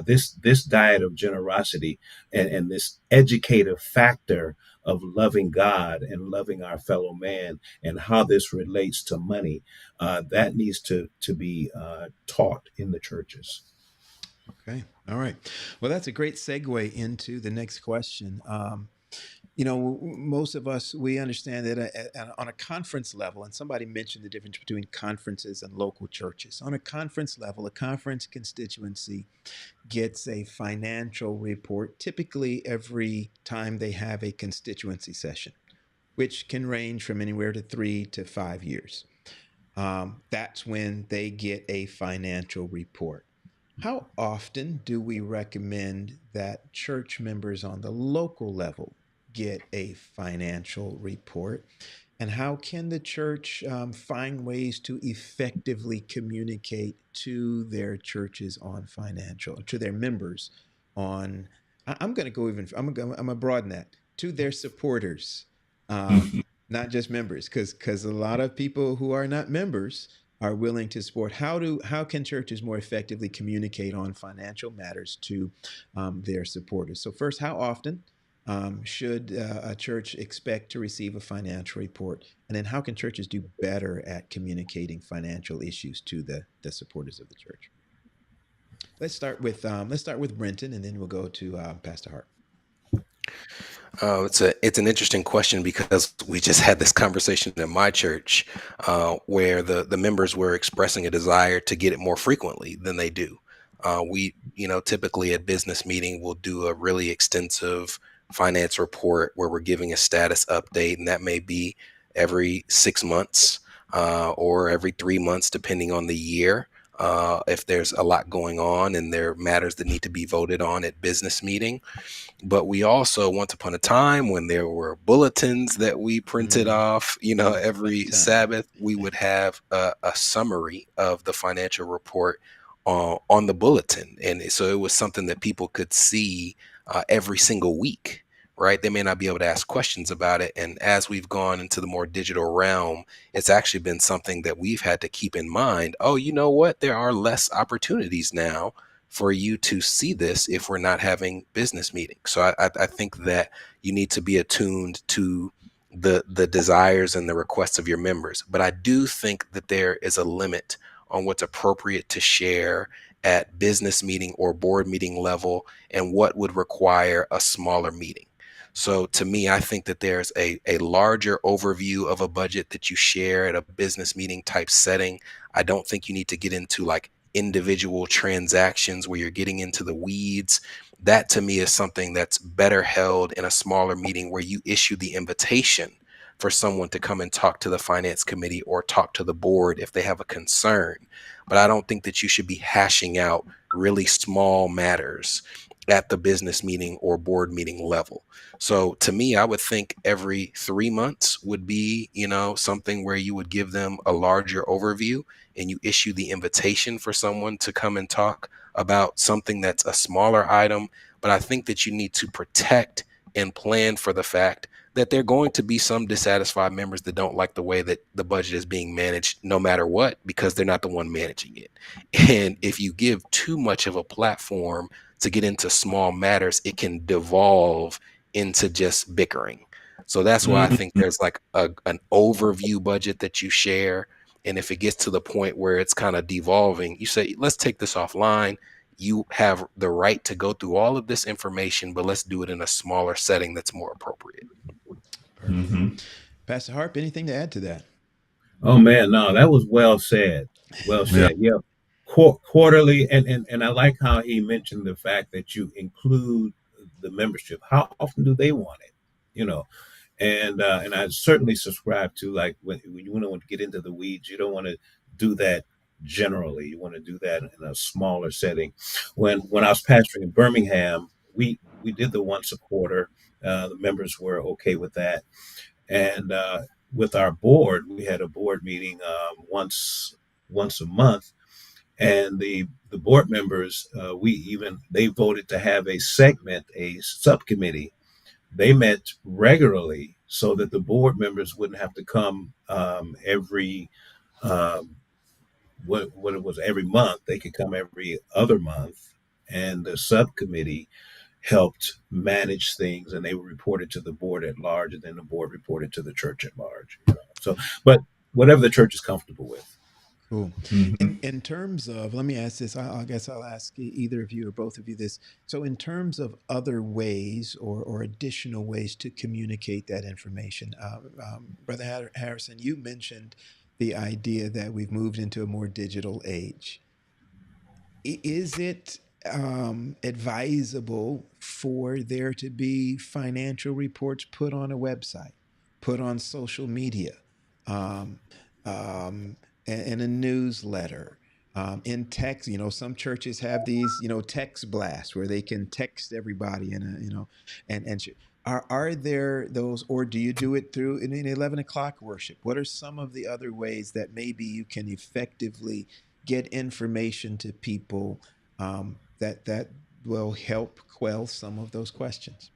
This diet of generosity and this educative factor of loving God and loving our fellow man and how this relates to money, that needs to be taught in the churches.
Okay. All right. Well, that's a great segue into the next question. Most of us, we understand that on a conference level, and somebody mentioned the difference between conferences and local churches. On a conference level, a conference constituency gets a financial report typically every time they have a constituency session, which can range from anywhere to 3 to 5 years. That's when they get a financial report. How often do we recommend that church members on the local level get a financial report? And how can the church find ways to effectively communicate to their churches on financial, to their members on, I'm going to go even, I'm going to broaden that, to their supporters, not just members, because a lot of people who are not members are willing to support. How can churches more effectively communicate on financial matters to their supporters? So first, how often should a church expect to receive a financial report? And then how can churches do better at communicating financial issues to the supporters of the church? Let's start with Brenton, and then we'll go to Pastor Hart.
It's an interesting question because we just had this conversation in my church where the members were expressing a desire to get it more frequently than they do. We, typically at business meeting, we'll do a really extensive finance report where we're giving a status update, and that may be every 6 months or every 3 months, depending on the year. If there's a lot going on and there are matters that need to be voted on at business meeting. But we also, once upon a time, when there were bulletins that we printed off, every Sabbath, we would have a summary of the financial report on the bulletin. And so it was something that people could see every single week, right? They may not be able to ask questions about it. And as we've gone into the more digital realm, it's actually been something that we've had to keep in mind. Oh, you know what? There are less opportunities now for you to see this if we're not having business meetings. So I think that you need to be attuned to the desires and the requests of your members. But I do think that there is a limit on what's appropriate to share at business meeting or board meeting level and what would require a smaller meeting. So to me, I think that there's a larger overview of a budget that you share at a business meeting type setting. I don't think you need to get into like individual transactions where you're getting into the weeds. That to me is something that's better held in a smaller meeting where you issue the invitation for someone to come and talk to the finance committee or talk to the board if they have a concern. But I don't think that you should be hashing out really small matters at the business meeting or board meeting level. So to me, I would think every 3 months would be, something where you would give them a larger overview and you issue the invitation for someone to come and talk about something that's a smaller item. But I think that you need to protect and plan for the fact that there are going to be some dissatisfied members that don't like the way that the budget is being managed no matter what, because they're not the one managing it. And if you give too much of a platform to get into small matters, it can devolve into just bickering. So that's why I think there's like an overview budget that you share. And if it gets to the point where it's kind of devolving, you say, let's take this offline. You have the right to go through all of this information, but let's do it in a smaller setting that's more appropriate.
Pastor Harp, anything to add to that?
Oh man, no, that was well said. Well said. Yeah. Quarterly, and I like how he mentioned the fact that you include the membership. How often do they want it? And I certainly subscribe to, like, when you want to get into the weeds, you don't want to do that generally. You want to do that in a smaller setting. When I was pastoring in Birmingham, we did the once a quarter. The members were okay with that, and with our board, we had a board meeting once a month, and the board members, they voted to have a segment, a subcommittee. They met regularly so that the board members wouldn't have to come every um, what it was every month. They could come every other month, and the subcommittee helped manage things, and they reported to the board at large, and then the board reported to the church at large. So, but whatever the church is comfortable with.
Cool.
Mm-hmm.
In terms of, let me ask this. I guess I'll ask either of you or both of you this. So, in terms of other ways or additional ways to communicate that information, Brother Harrison, you mentioned the idea that we've moved into a more digital age. Is it advisable for there to be financial reports put on a website, put on social media, um, um, in a newsletter, in text? You know, some churches have these, text blasts where they can text everybody in a, and are there those, or do you do it through in 11 o'clock worship? What are some of the other ways that maybe you can effectively get information to people, that will help quell some of those questions?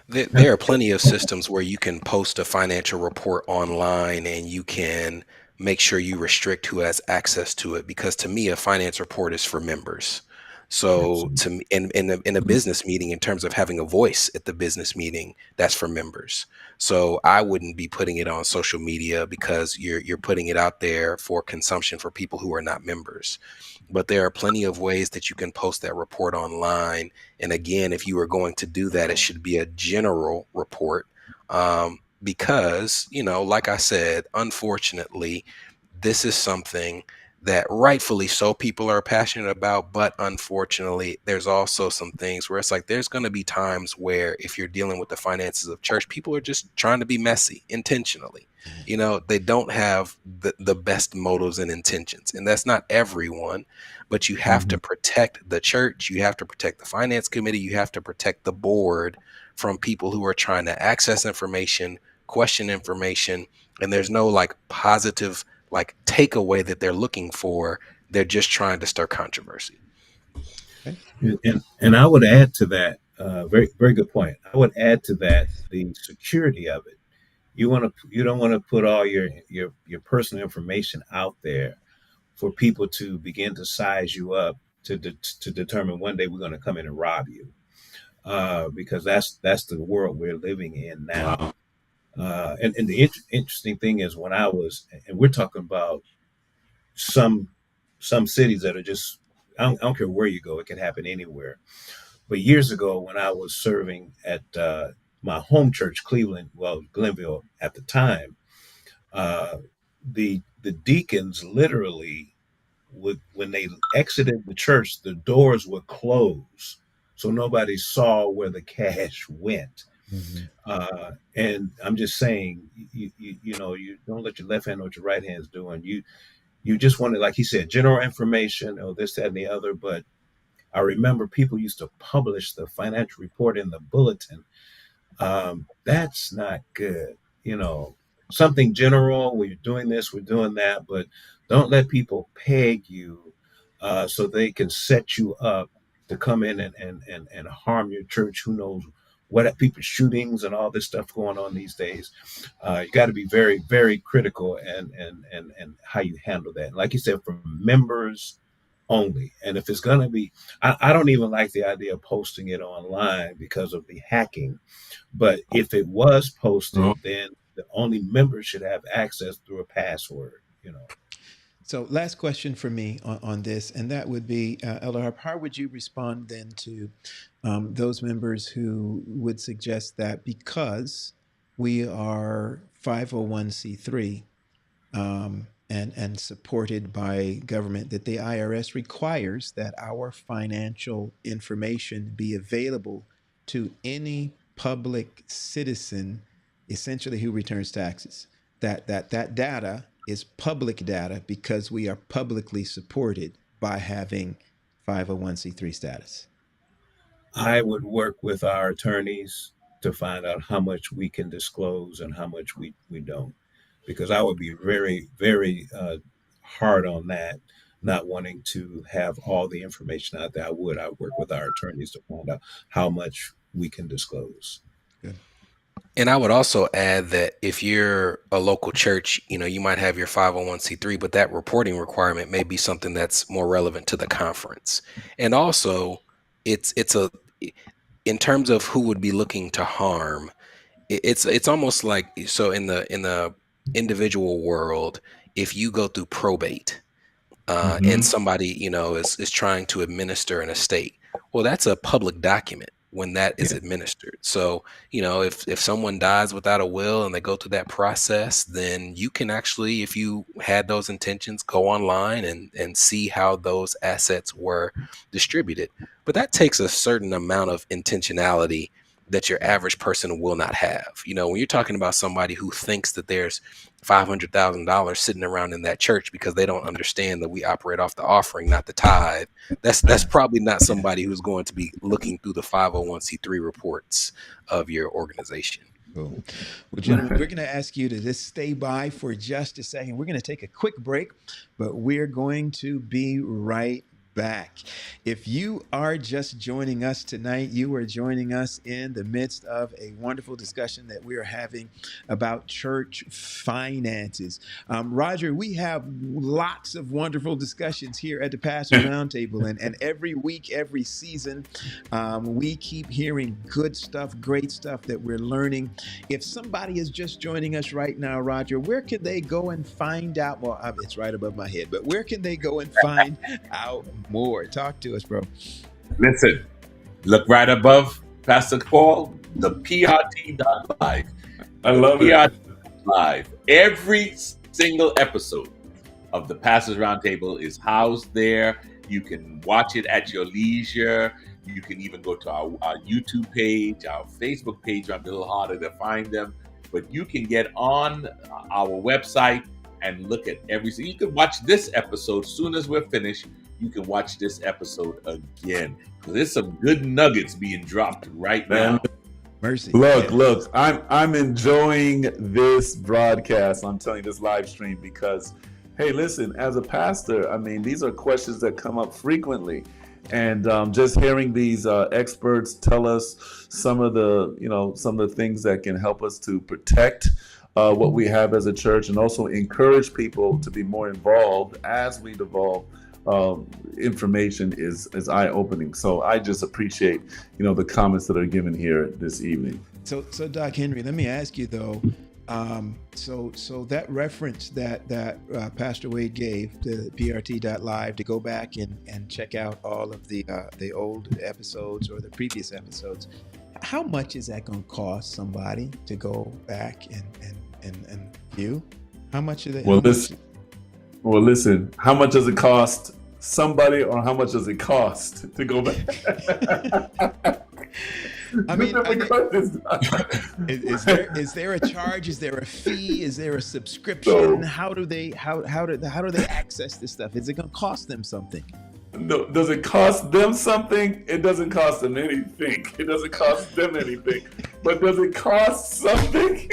There are plenty of systems where you can post a financial report online and you can make sure you restrict who has access to it. Because to me, a finance report is for members. So
Absolutely.
to me, in a business meeting, in terms of having a voice at the business meeting, that's for members. So I wouldn't be putting it on social media because you're putting it out there for consumption for people who are not members. But there are plenty of ways that you can post that report online. And again, if you are going to do that, it should be a general report, because, like I said, unfortunately, this is something that rightfully so people are passionate about. But unfortunately, there's also some things where it's like there's going to be times where if you're dealing with the finances of church, people are just trying to be messy intentionally. They don't have the best motives and intentions. And that's not everyone, but you have
Mm-hmm.
to protect the church. You have to protect the finance committee. You have to protect the board from people who are trying to access information, question information, and there's no like positive like takeaway that they're looking for. They're just trying to stir controversy.
Okay.
And I would add to that, very very good point. I would add to that the security of it. You don't want to put all your personal information out there for people to begin to size you up to determine one day we're going to come in and rob you, because that's the world we're living in now.
Wow.
And the interesting thing is, when I was, and we're talking about some some cities that are just, I don't care where you go, it can happen anywhere. But years ago, when I was serving at my home church, Cleveland, well, Glenville at the time, uh, the deacons literally would, when they exited the church, the doors would close, so nobody saw where the cash went.
Mhm.
And I'm just saying, you don't let your left hand know what your right hand's doing. You just wanted, like he said, general information, or this, that, and the other. But I remember people used to publish the financial report in the bulletin. That's not good. You know, Something general, we're doing this, we're doing that, but don't let people peg you so they can set you up to come in and harm your church. Who knows what people shootings and all this stuff going on these days. You got to be very, very critical and how you handle that. Like you said, for members only. And if it's going to be, I don't even like the idea of posting it online because of the hacking. But if it was
Oh,
posted, then the only members should have access through a password.
So, last question for me on this, and that would be, Elder Harp, how would you respond then to those members who would suggest that because we are 501c3, and supported by government, that the IRS requires that our financial information be available to any public citizen, essentially who returns taxes. That data is public data because we are publicly supported by having 501c3 status.
I would work with our attorneys to find out how much we can disclose and how much we don't, because I would be very, very hard on that, not wanting to have all the information out there. I work with our attorneys to find out how much we can disclose.
Good.
And I would also add that if you're a local church, you might have your 501c3, but that reporting requirement may be something that's more relevant to the conference. And also, it's in terms of who would be looking to harm, it's almost like, so in the individual world, if you go through probate and somebody is trying to administer an estate, well, that's a public document when that is administered. So if someone dies without a will and they go through that process, then you can actually, if you had those intentions, go online and see how those assets were distributed. But that takes a certain amount of intentionality that your average person will not have. When you're talking about somebody who thinks that there's $500,000 sitting around in that church because they don't understand that we operate off the offering, not the tithe, that's probably not somebody who's going to be looking through the 501c3 reports of your organization.
Cool. Well, gentlemen, we're going to ask you to just stay by for just a second. We're going to take a quick break, but we're going to be right back. If you are just joining us tonight, you are joining us in the midst of a wonderful discussion that we are having about church finances. Roger, we have lots of wonderful discussions here at the Pastor Roundtable, and every week, every season, we keep hearing good stuff, great stuff that we're learning. If somebody is just joining us right now, Roger, where can they go and find out? Well, it's right above my head, but where can they go and find out more? Talk to us, bro.
Listen, look right above Pastor Paul, the PRT.live.
I love it.
Live. Every single episode of the Pastors Roundtable is housed there. You can watch it at your leisure. You can even go to our YouTube page, our Facebook page. I'm a little harder to find them, but you can get on our website and look at everything. You can watch this episode soon as we're finished. You can watch this episode again. There's some good nuggets being dropped right now.
Mercy.
Look, I'm enjoying this broadcast. I'm telling you, this live stream, because, hey, listen, as a pastor, I mean, these are questions that come up frequently. And just hearing these experts tell us some of the things that can help us to protect what we have as a church, and also encourage people to be more involved as we devolve. Information is eye-opening. So I just appreciate the comments that are given here this evening.
So Doc Henry, let me ask you though. So that reference that Pastor Wade gave to PRT.live, to go back and check out all of the old episodes or the previous episodes, how much is that going to cost somebody to go back and view? How much is that?
Well, listen, how much does it cost somebody, or how much does it cost to go back?
I mean, is there a charge? Is there a fee? Is there a subscription? How do they access this stuff? Is it going to cost them something?
No, does it cost them something? It doesn't cost them anything. It doesn't cost them anything. But does it cost something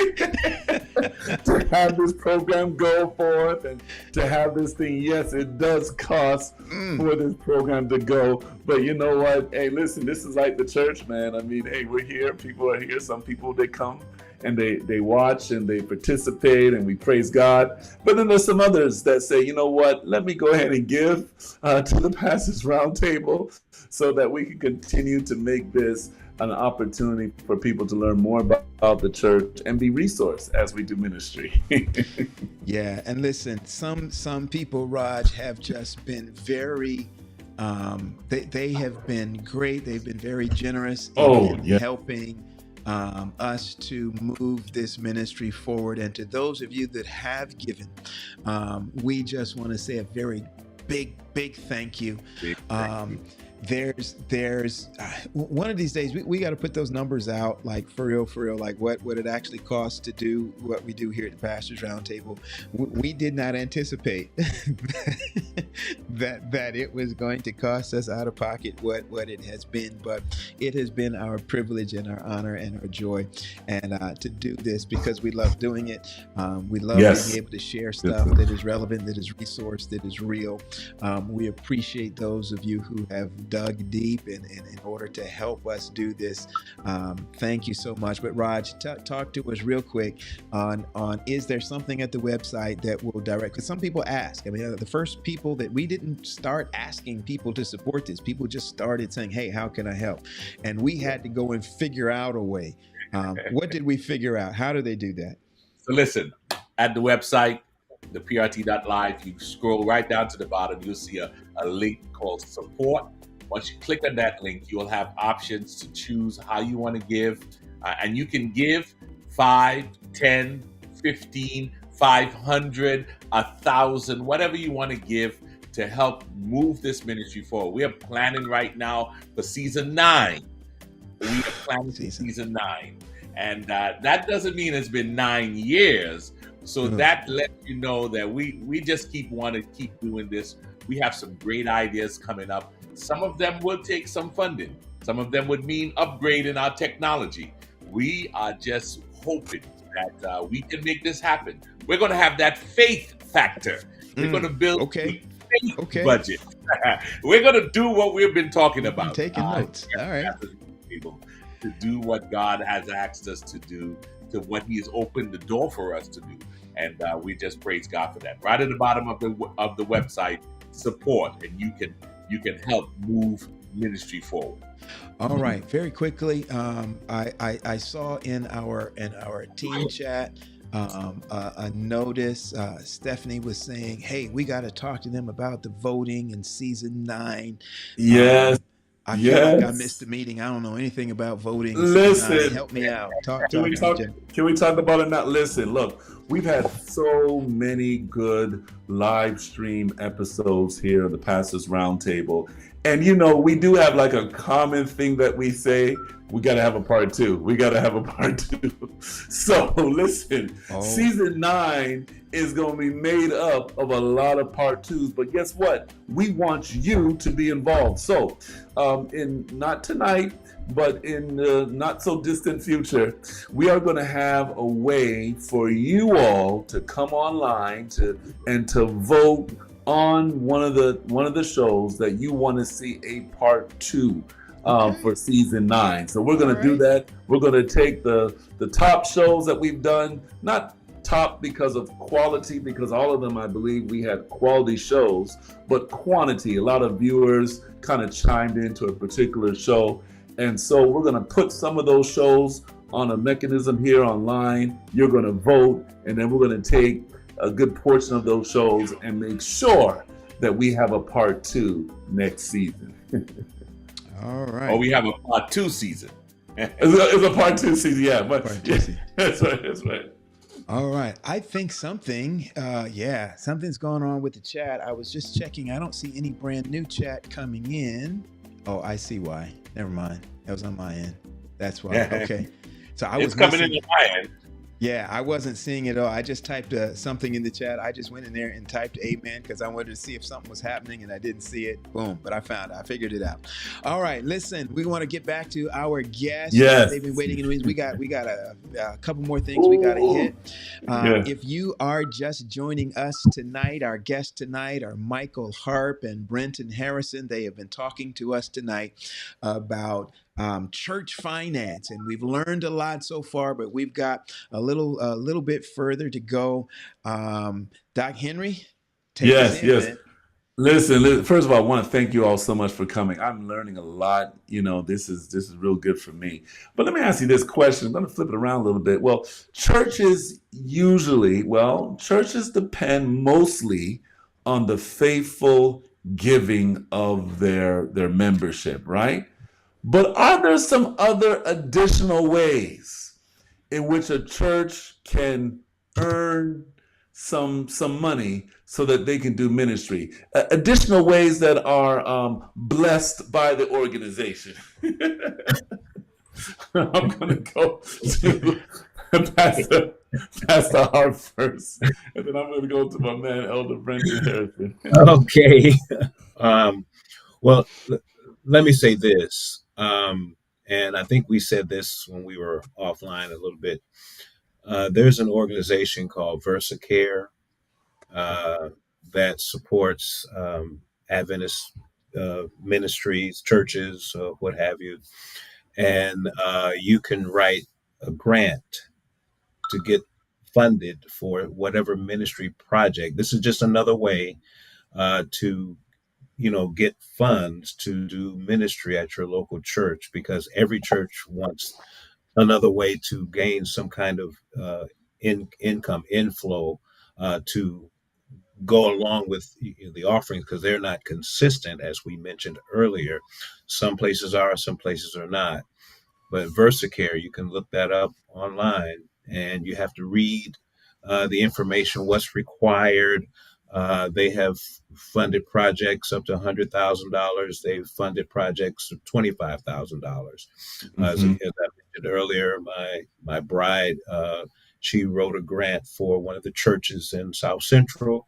to have this program go forth and to have this thing? Yes, it does cost for this program to go. But you know what? Hey, listen, this is like the church, man. I mean, hey, we're here. People are here. Some people, they come and they watch and they participate, and we praise God. But then there's some others that say, you know what, let me go ahead and give to the Pastors Roundtable so that we can continue to make this an opportunity for people to learn more about the church and be resourced as we do ministry.
Yeah, and listen, some people, Raj, have just been very, they have been great. They've been very generous in helping us to move this ministry forward. And to those of you that have given, we just want to say a very big thank you. there's one of these days we got to put those numbers out, like for real, like what it actually costs to do what we do here at the Pastors Roundtable. We did not anticipate that it was going to cost us out of pocket what it has been, but it has been our privilege and our honor and our joy, and to do this because we love doing it. We love being able to share stuff that is relevant, that is resource, that is real. We appreciate those of you who have dug deep in order to help us do this. Thank you so much. But Raj, talk to us real quick on is there something at the website that will direct? Because some people ask. I mean, the first people that we didn't start asking people to support this. People just started saying, "Hey, how can I help?" And we had to go and figure out a way. What did we figure out? How do they do that?
So listen, at the website, the PRT.live, you scroll right down to the bottom, you'll see a link called support. Once you click on that link, you'll have options to choose how you want to give. And you can give 5, 10, 15, 500, 1,000, whatever you want to give to help move this ministry forward. We are planning right now for season 9. We are planning for season 9. And that doesn't mean it's been 9 years. So that lets you know that we just want to keep doing this. We have some great ideas coming up. Some of them will take some funding. Some of them would mean upgrading our technology. We are just hoping that we can make this happen. We're going to have that faith factor. We're going to build a faith budget. We're going to do what we've been talking about.
I'm taking notes. All right.
People to do what God has asked us to do, to what He has opened the door for us to do, and we just praise God for that. Right at the bottom of the website, support, and you can help move ministry forward.
All right, very quickly, I saw in our team chat a notice. Stephanie was saying, "Hey, we got to talk to them about the voting in season 9."
Yes.
I feel like I missed the meeting. I don't know anything about voting.
Listen,
help me out.
Can we talk about it now? Listen, look, we've had so many good live stream episodes here on the Pastors Roundtable. And, we do have like a common thing that we say, we got to have a part 2. We got to have a part 2. So listen, season 9 is going to be made up of a lot of part 2s. But guess what? We want you to be involved. So in not tonight, but in the not so distant future, we are going to have a way for you all to come online and to vote on one of the shows that you want to see a part 2 for season 9. So we're going to do that. We're going to take the top shows that we've done, not top because of quality, because all of them, I believe, we had quality shows, but quantity. A lot of viewers kind of chimed into a particular show. And so we're going to put some of those shows on a mechanism here online. You're going to vote, and then we're going to take a good portion of those shows and make sure that we have a part 2 next season.
All right.
Or we have a part 2 season.
It's a part 2 season, yeah. But
that's right. All right. I think something's going on with the chat. I was just checking. I don't see any brand new chat coming in. Oh, I see why. Never mind. That was on my end. That's why. Okay. So
it's coming in on my end.
Yeah, I wasn't seeing it all. I just typed something in the chat. I just went in there and typed amen because I wanted to see if something was happening and I didn't see it. Boom. But I found it. I figured it out. All right. Listen, we want to get back to our guests.
Yes.
They've been waiting in the wings. We got a couple more things we got to hit. If you are just joining us tonight, our guests tonight are Michael Harper and Brenton Harrison. They have been talking to us tonight about church finance, and we've learned a lot so far, but we've got a little bit further to go. Doc Henry, take us in, man.
Listen, first of all, I want to thank you all so much for coming. I'm learning a lot. This is real good for me. But let me ask you this question. I'm going to flip it around a little bit. Well, churches depend mostly on the faithful giving of their membership, right? But are there some other additional ways in which a church can earn some money so that they can do ministry. Additional ways that are blessed by the organization. I'm going to go to Pastor Hart first, and then I'm going to go to my man, Elder Brenton Harrison.
Okay. Well, let me say this. And I think we said this when we were offline a little bit. There's an organization called VersaCare that supports Adventist ministries, churches, what have you. And you can write a grant to get funded for whatever ministry project. This is just another way to get funds to do ministry at your local church, because every church wants another way to gain some kind of income inflow to go along with the offerings, because they're not consistent, as we mentioned earlier. Some places are, some places are not. But VersaCare, you can look that up online, and you have to read the information, what's required. They have funded projects up to $100,000. They've funded projects of $25,000. As I mentioned earlier, my bride, she wrote a grant for one of the churches in South Central.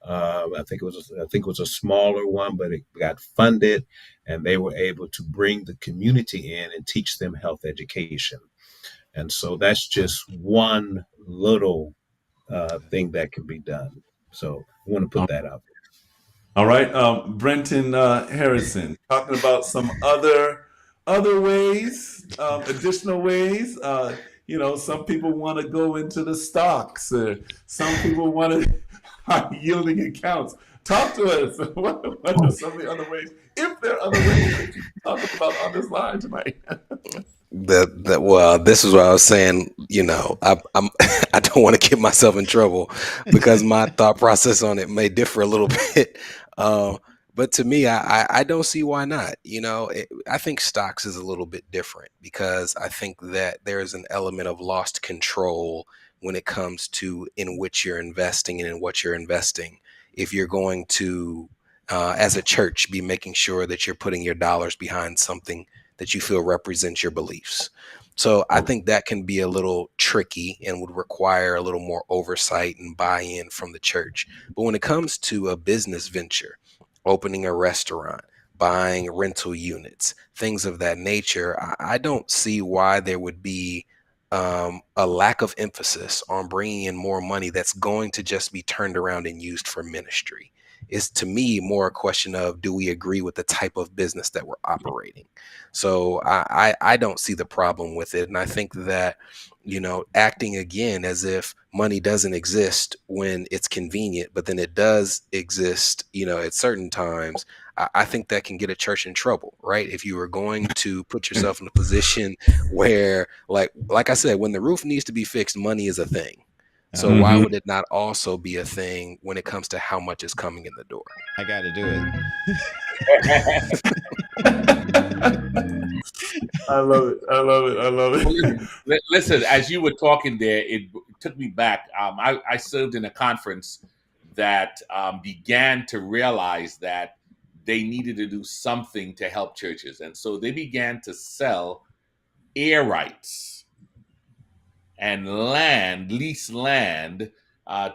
I think it was a smaller one, but it got funded, and they were able to bring the community in and teach them health education. And so that's just one little thing that can be done. So I want to put that out there.
All right, Brenton Harrison, talking about some other ways, additional ways. Some people want to go into the stocks. Some people want to high yielding accounts. Talk to us. What are some of the other ways, if there are other ways that you talk about on this line tonight?
Well, this is what I was saying. I'm I don't want to get myself in trouble because my thought process on it may differ a little bit. But to me, I don't see why not. I think stocks is a little bit different, because I think that there is an element of lost control when it comes to in which you're investing and in what you're investing. If you're going to, as a church, be making sure that you're putting your dollars behind something that you feel represents your beliefs. So I think that can be a little tricky and would require a little more oversight and buy-in from the church. But when it comes to a business venture, opening a restaurant, buying rental units, things of that nature, I don't see why there would be a lack of emphasis on bringing in more money that's going to just be turned around and used for ministry. It's, to me, more a question of, do we agree with the type of business that we're operating? So I don't see the problem with it. And I think that, acting again as if money doesn't exist when it's convenient, but then it does exist, at certain times, I think that can get a church in trouble, right? If you are going to put yourself in a position where, like I said, when the roof needs to be fixed, money is a thing. So why would it not also be a thing when it comes to how much is coming in the door?
I got to do
it. I love it.
Listen, as you were talking there, it took me back. I served in a conference that began to realize that they needed to do something to help churches. And so they began to sell air rights and lease land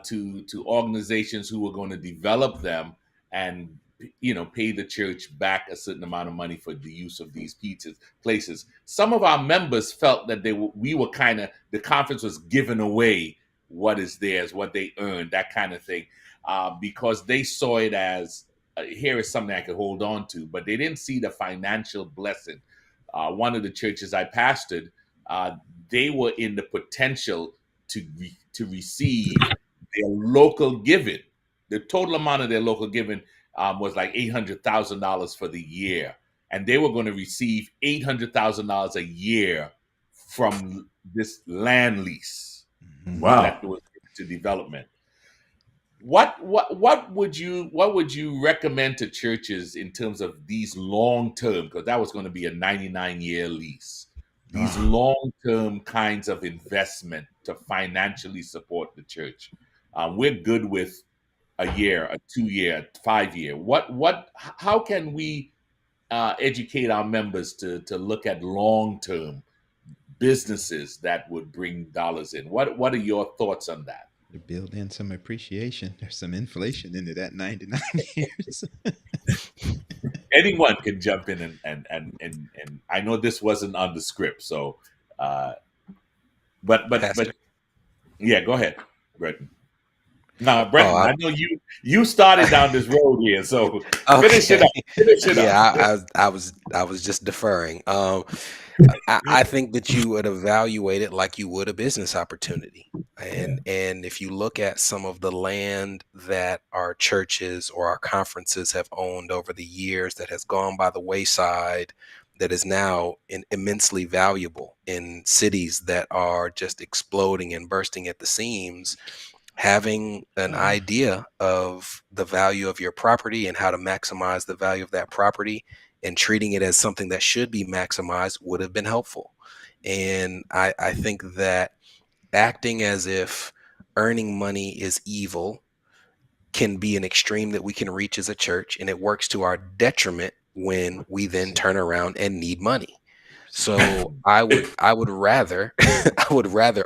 to organizations who were going to develop them and pay the church back a certain amount of money for the use of these places. Some of our members felt that the conference was giving away what is theirs, what they earned, that kind of thing, because they saw it as here is something I could hold on to, but they didn't see the financial blessing. One of the churches I pastored, they were in the potential to receive their local giving. The total amount of their local giving was like $800,000 for the year, and they were going to receive $800,000 a year from this land lease.
Wow!
That was to development. What would you recommend to churches in terms of these long term? Because that was going to be a 99-year lease. These long-term kinds of investment to financially support the church. We're good with a year, a 2 year, 5 year? How can we educate our members to look at long-term businesses that would bring dollars in? What are your thoughts on that?
To build in some appreciation. There's some inflation into that 99 years.
Anyone can jump in and I know this wasn't on the script, so but yeah, go ahead, Brenton. No, Brenton, I know you started down this road here, so finish it up. Finish it up.
I was just deferring. I think that you would evaluate it like you would a business opportunity. And if you look at some of the land that our churches or our conferences have owned over the years that has gone by the wayside, that is now immensely valuable in cities that are just exploding and bursting at the seams, having an idea of the value of your property and how to maximize the value of that property and treating it as something that should be maximized would have been helpful. And I think that acting as if earning money is evil can be an extreme that we can reach as a church, and it works to our detriment when we then turn around and need money. So I would rather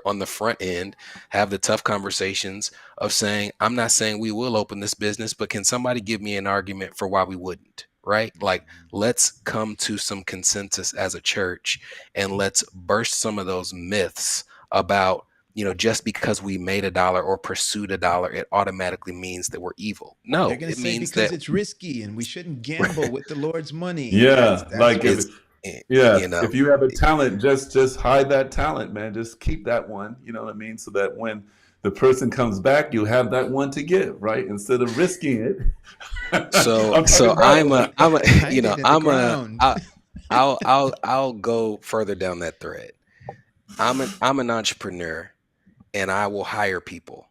on the front end have the tough conversations of saying, I'm not saying we will open this business, but can somebody give me an argument for why we wouldn't? Right? Like, let's come to some consensus as a church and let's burst some of those myths about, just because we made $1 or pursued $1, it automatically means that we're evil. No,
They're going to say because it's risky and we shouldn't gamble with the Lord's money.
Yeah,
that's
if you have a talent, just hide that talent, man. Just keep that one. You know what I mean? So that when the person comes back, you have that one to give, right? Instead of risking it.
I'll go further down that thread. I'm an entrepreneur, and I will hire people.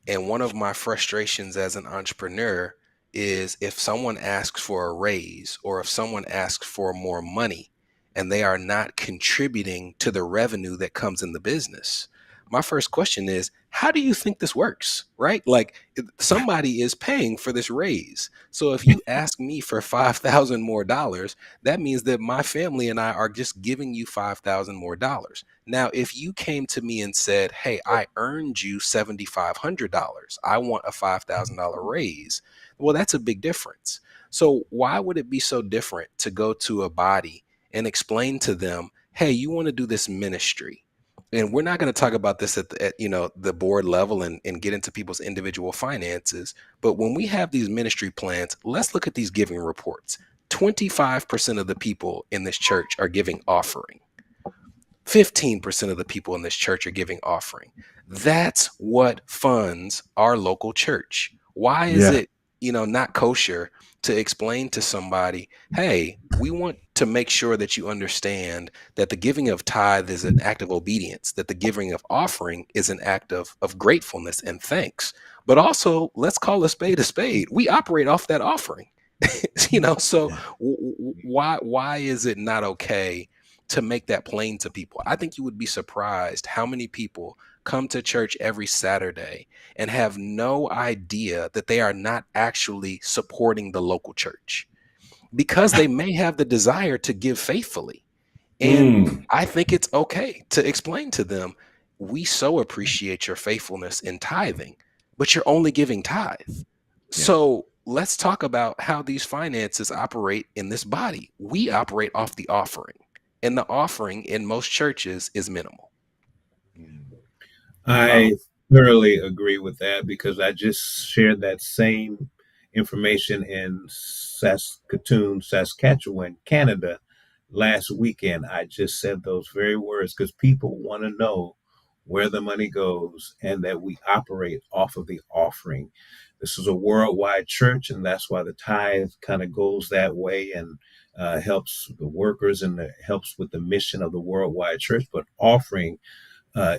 And one of my frustrations as an entrepreneur is if someone asks for a raise or if someone asks for more money and they are not contributing to the revenue that comes in the business. My first question is, how do you think this works? Right? Like, somebody is paying for this raise. So if you ask me for $5,000 more, that means that my family and I are just giving you $5,000 more. Now, if you came to me and said, hey, I earned you $7,500, I want a $5,000 raise. Well, that's a big difference. So why would it be so different to go to a body and explain to them, hey, you want to do this ministry? And we're not going to talk about this at the board level and get into people's individual finances. But when we have these ministry plans, let's look at these giving reports. 25% of the people in this church are giving offering. 15% of the people in this church are giving offering. That's what funds our local church. Why is it, not kosher to explain to somebody, hey, we want to make sure that you understand that the giving of tithe is an act of obedience, that the giving of offering is an act of gratefulness and thanks. But also, let's call a spade a spade. We operate off that offering. So why is it not okay to make that plain to people? I think you would be surprised how many people come to church every Saturday and have no idea that they are not actually supporting the local church because they may have the desire to give faithfully. And I think it's okay to explain to them, we so appreciate your faithfulness in tithing, but you're only giving tithe. Yeah. So let's talk about how these finances operate in this body. We operate off the offering, and the offering in most churches is minimal.
I thoroughly agree with that because I just shared that same information in Saskatoon, Saskatchewan, Canada last weekend. I just said those very words because people want to know where the money goes and that we operate off of the offering. This is a worldwide church, and that's why the tithe kind of goes that way and helps the workers and helps with the mission of the worldwide church. But offering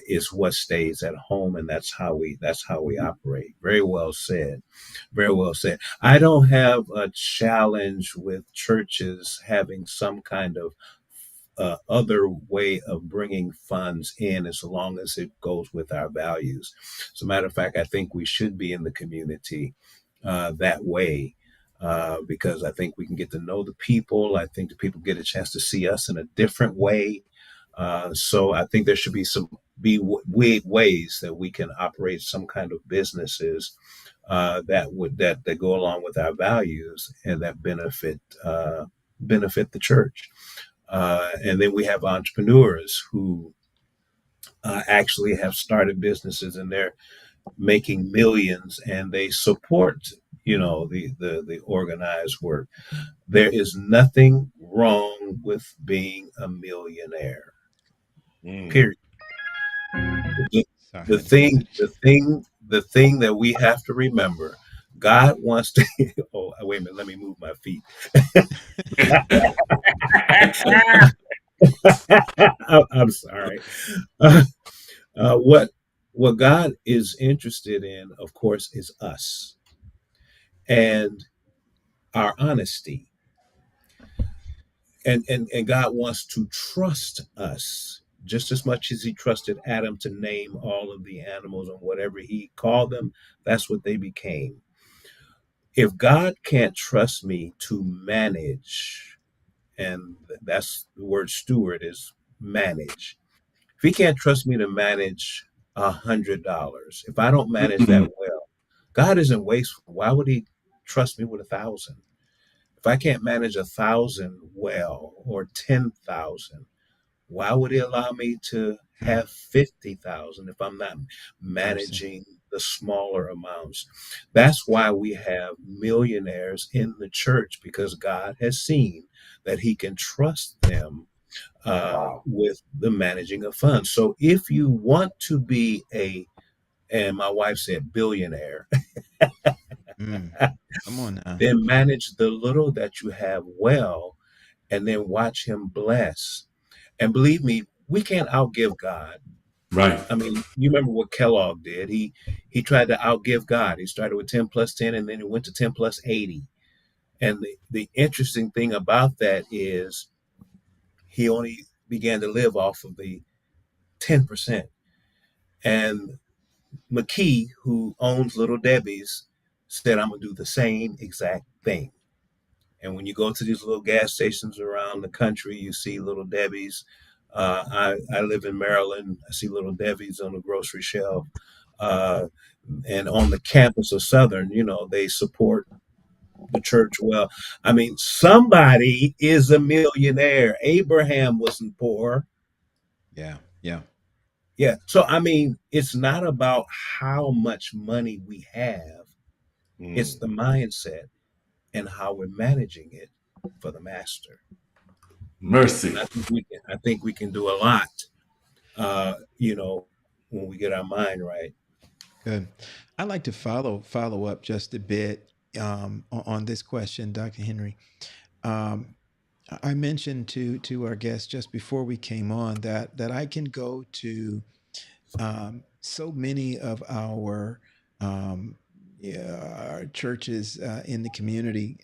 is what stays at home, and that's how we operate. Very well said. Very well said. I don't have a challenge with churches having some kind of other way of bringing funds in as long as it goes with our values. As a matter of fact, I think we should be in the community. that way. Because I think we can get to know the people. I think the people get a chance to see us in a different way. So I think there should be ways that we can operate some kind of businesses that go along with our values and that benefit the church. And then we have entrepreneurs who actually have started businesses and they're making millions and they support the organized work. There is nothing wrong with being a millionaire,
Mm.
period. the,
Sorry, I
the
had to get
thing
that.
the thing the thing that we have to remember, God wants to oh wait a minute, let me move my feet. I'm sorry. uh, what God is interested in, of course, is us and our honesty. And God wants to trust us just as much as he trusted Adam to name all of the animals and whatever he called them, that's what they became. If God can't trust me to manage, and that's the word steward is manage. If he can't trust me to manage $100, if I don't manage that
Mm.
well, God isn't wasteful. Why would he trust me with 1,000? If I can't manage 1,000 well or 10,000, why would he allow me to
Mm,
have 50,000 if I'm not
mercy.
managing the smaller amounts? That's why we have millionaires in the church, because God has seen that he can trust them
Wow.
with the managing of funds. So if you want to be and my wife said billionaire,
Mm, come on now.
then manage the little that you have well, and then watch him bless. And believe me, we can't outgive God.
Right.
I mean, you remember what Kellogg did? He tried to outgive God. He started with 10 plus 10, and then he went to 10 plus 80. And the interesting thing about that is he only began to live off of the 10%. And McKee, who owns Little Debbie's, said, I'm gonna do the same exact thing. And when you go to these little gas stations around the country, you see Little Debbie's. I live in Maryland. I see Little Debbie's on the grocery shelf. Uh, and on the campus of Southern, they support the church well. I mean, somebody is a millionaire. Abraham wasn't poor.
Yeah, yeah.
Yeah. So, I mean, it's not about how much money we have, it's
Mm.
the mindset and how we're managing it for the master. And
Mercy.
I think we can do a lot, uh, you know, when we get our mind right.
Good. I'd like to follow up just a bit on this question, Dr. Henry. Um, I mentioned to our guests just before we came on that I can go to so many of um, yeah, our churches in the community,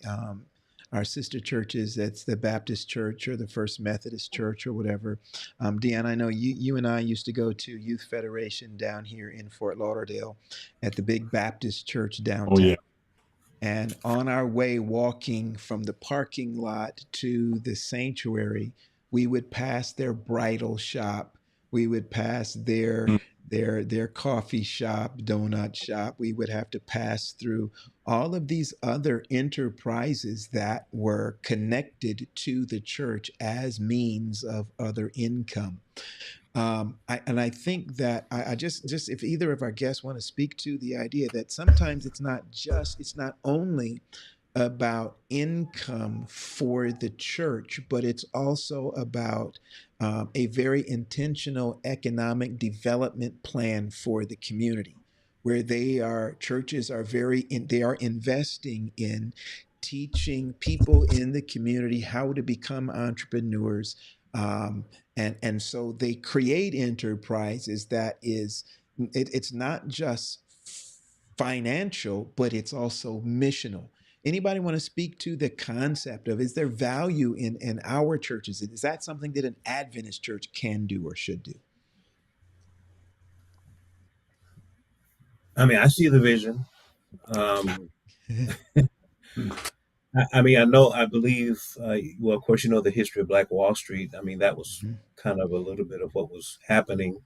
our sister churches, that's the Baptist Church or the First Methodist Church or whatever. Deanna, I know you and I used to go to Youth Federation down here in Fort Lauderdale at the big Baptist church
Oh
downtown.
yeah.
And on our way walking from the parking lot to the sanctuary, we would pass their bridal shop. We would pass
Mm.
their coffee shop, donut shop. We would have to pass through all of these other enterprises that were connected to the church as means of other income. And I think that I just if either of our guests want to speak to the idea that sometimes it's not only about income for the church, but it's also about a very intentional economic development plan for the community, where churches are they are investing in teaching people in the community how to become entrepreneurs. And so they create enterprises it's not just financial, but it's also missional. Anybody want to speak to the concept of, is there value in our churches? Is that something that an Adventist church can do or should do?
I mean, I see the vision. Um, I mean, I believe, well, of course, the history of Black Wall Street. I mean, that was
Mhm.
kind of a little bit of what was happening.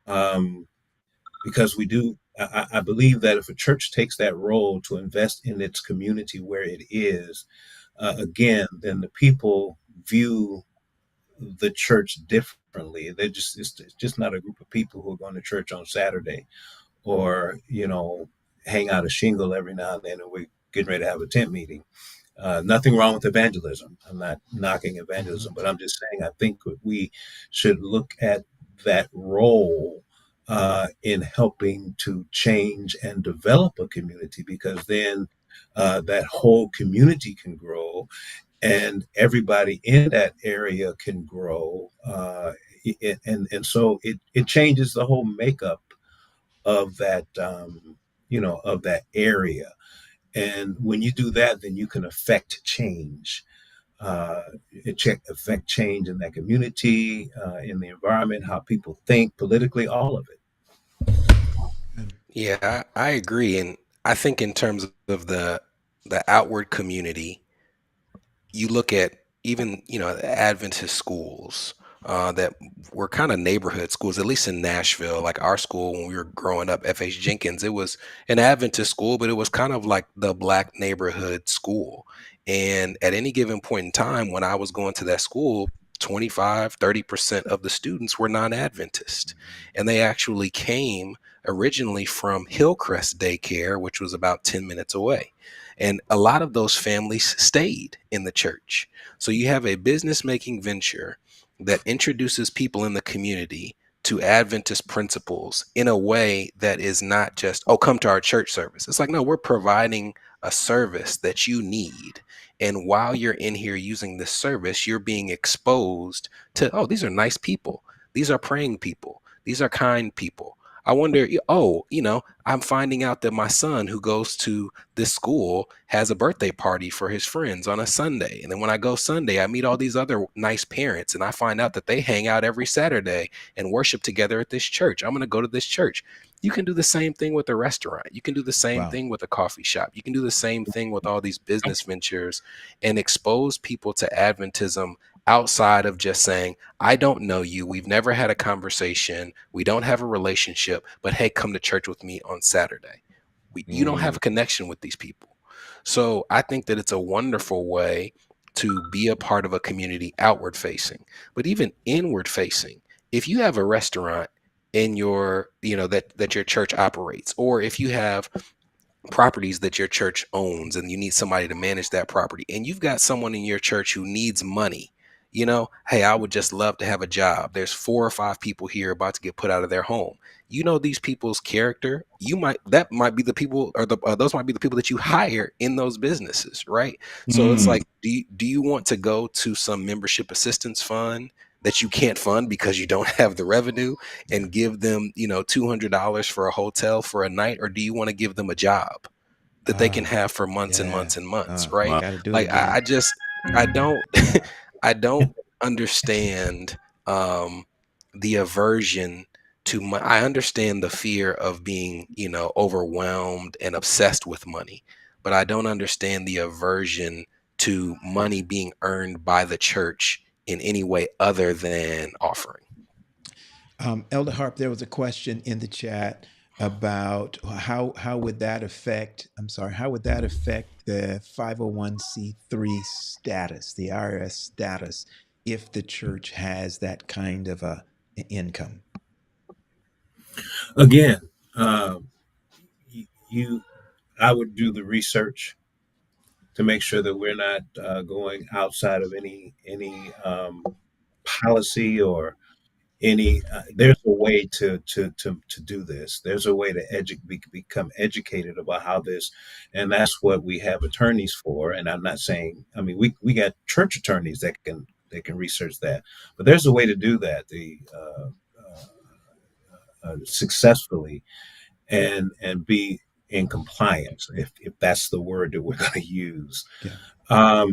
Um, because I believe that if a church takes that role to invest in its community where it is, again, then the people view the church differently. It's just not a group of people who are going to church on Saturday, or hang out a shingle every now and then, and we're getting ready to have a tent meeting. Nothing wrong with evangelism. I'm not knocking evangelism, but I'm just saying I think we should look at that role in helping to change and develop a community, because then that whole community can grow and everybody in that area can grow. And so it changes the whole makeup of that, of that area. And when you do that, then you can affect change. Affect change in that community, in the environment, how people think politically, all of it.
Yeah, I agree. And I think in terms of the outward community, you look at even the Adventist schools that were kind of neighborhood schools, at least in Nashville. Like our school when we were growing up, F.H. Jenkins, it was an Adventist school, but it was kind of like the Black neighborhood school. And at any given point in time when I was going to that school, 25-30% of the students were non-Adventist, and they actually came originally from Hillcrest Daycare, which was about 10 minutes away. And a lot of those families stayed in the church. So you have a business making venture that introduces people in the community to Adventist principles in a way that is not just, oh, come to our church service. It's like, no, we're providing a service that you need. And while you're in here using this service, you're being exposed to, oh, these are nice people. These are praying people. These are kind people. I wonder, oh, I'm finding out that my son who goes to this school has a birthday party for his friends on a Sunday. And then when I go Sunday, I meet all these other nice parents and I find out that they hang out every Saturday and worship together at this church. I'm going to go to this church. You can do the same thing with a restaurant. You can do the same thing with a coffee shop. You can do the same thing with all these business ventures and expose people to Adventism outside of just saying, I don't know you. We've never had a conversation. We don't have a relationship, but hey, come to church with me on Saturday. You don't have a connection with these people. So I think that it's a wonderful way to be a part of a community outward facing, but even inward facing. If you have a restaurant in your, that your church operates, or if you have properties that your church owns and you need somebody to manage that property, and you've got someone in your church who needs money, hey, I would just love to have a job. There's 4 or 5 people here about to get put out of their home. These people's character. That might be the people, or those might be the people that you hire in those businesses, right? So it's like, do you want to go to some membership assistance fund that you can't fund because you don't have the revenue and give them, $200 for a hotel for a night? Or do you want to give them a job that they can have for months and months and months, right?
Gotta do
Like,
it again.
I don't, I don't understand the aversion to money. I understand the fear of being, overwhelmed and obsessed with money, but I don't understand the aversion to money being earned by the church in any way other than offering.
Elder Harp, there was a question in the chat about how would that affect, how would that affect the 501c3 status, the IRS status, if the church has that kind of a income?
Again, I would do the research to make sure that we're not going outside of any policy or any. There's a way to do this. There's a way to become educated about how this, and that's what we have attorneys for. And I'm not saying, I mean, we got church attorneys that can research that, but there's a way to do that. Successfully and be in compliance, if that's the word that we're going to use.
Yeah.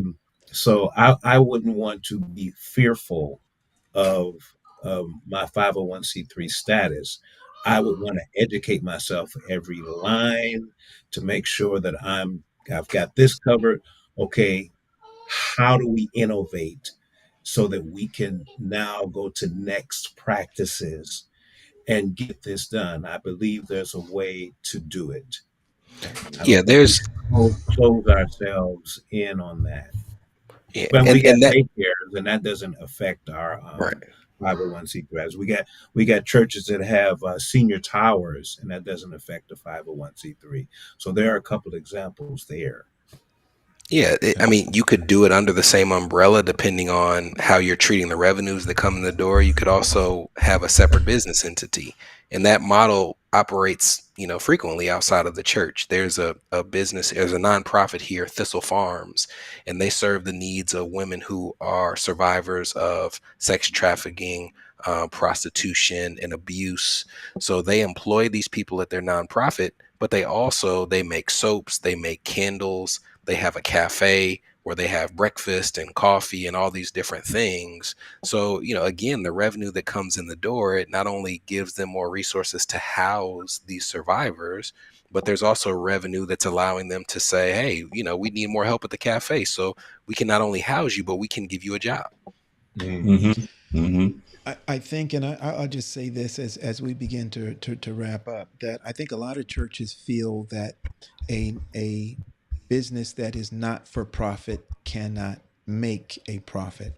So I wouldn't want to be fearful of my 501c3 status. I would want to educate myself every line to make sure that I'm I've got this covered. Okay, how do we innovate so that we can now go to next practices and get this done? I believe there's a way to do it. I
Yeah,
don't think we
there's
close ourselves in on that.
yeah,
But we got
and that
daycares, and that doesn't affect our
right.
501c3s. We got churches that have senior towers, and that doesn't affect the 501c3. So there are a couple examples there.
Yeah, I mean, you could do it under the same umbrella depending on how you're treating the revenues that come in the door. You could also have a separate business entity, and that model operates, frequently outside of the church. There's a business, there's a nonprofit here, Thistle Farms, and they serve the needs of women who are survivors of sex trafficking, prostitution, and abuse. So they employ these people at their nonprofit, but they make soaps, they make candles. They have a cafe where they have breakfast and coffee and all these different things. So, again, the revenue that comes in the door, it not only gives them more resources to house these survivors, but there's also revenue that's allowing them to say, hey, we need more help at the cafe. So we can not only house you, but we can give you a job.
Mm-hmm. Mm-hmm.
I think, and I'll just say this as we begin to wrap up, that I think a lot of churches feel that a business that is not for profit cannot make a profit.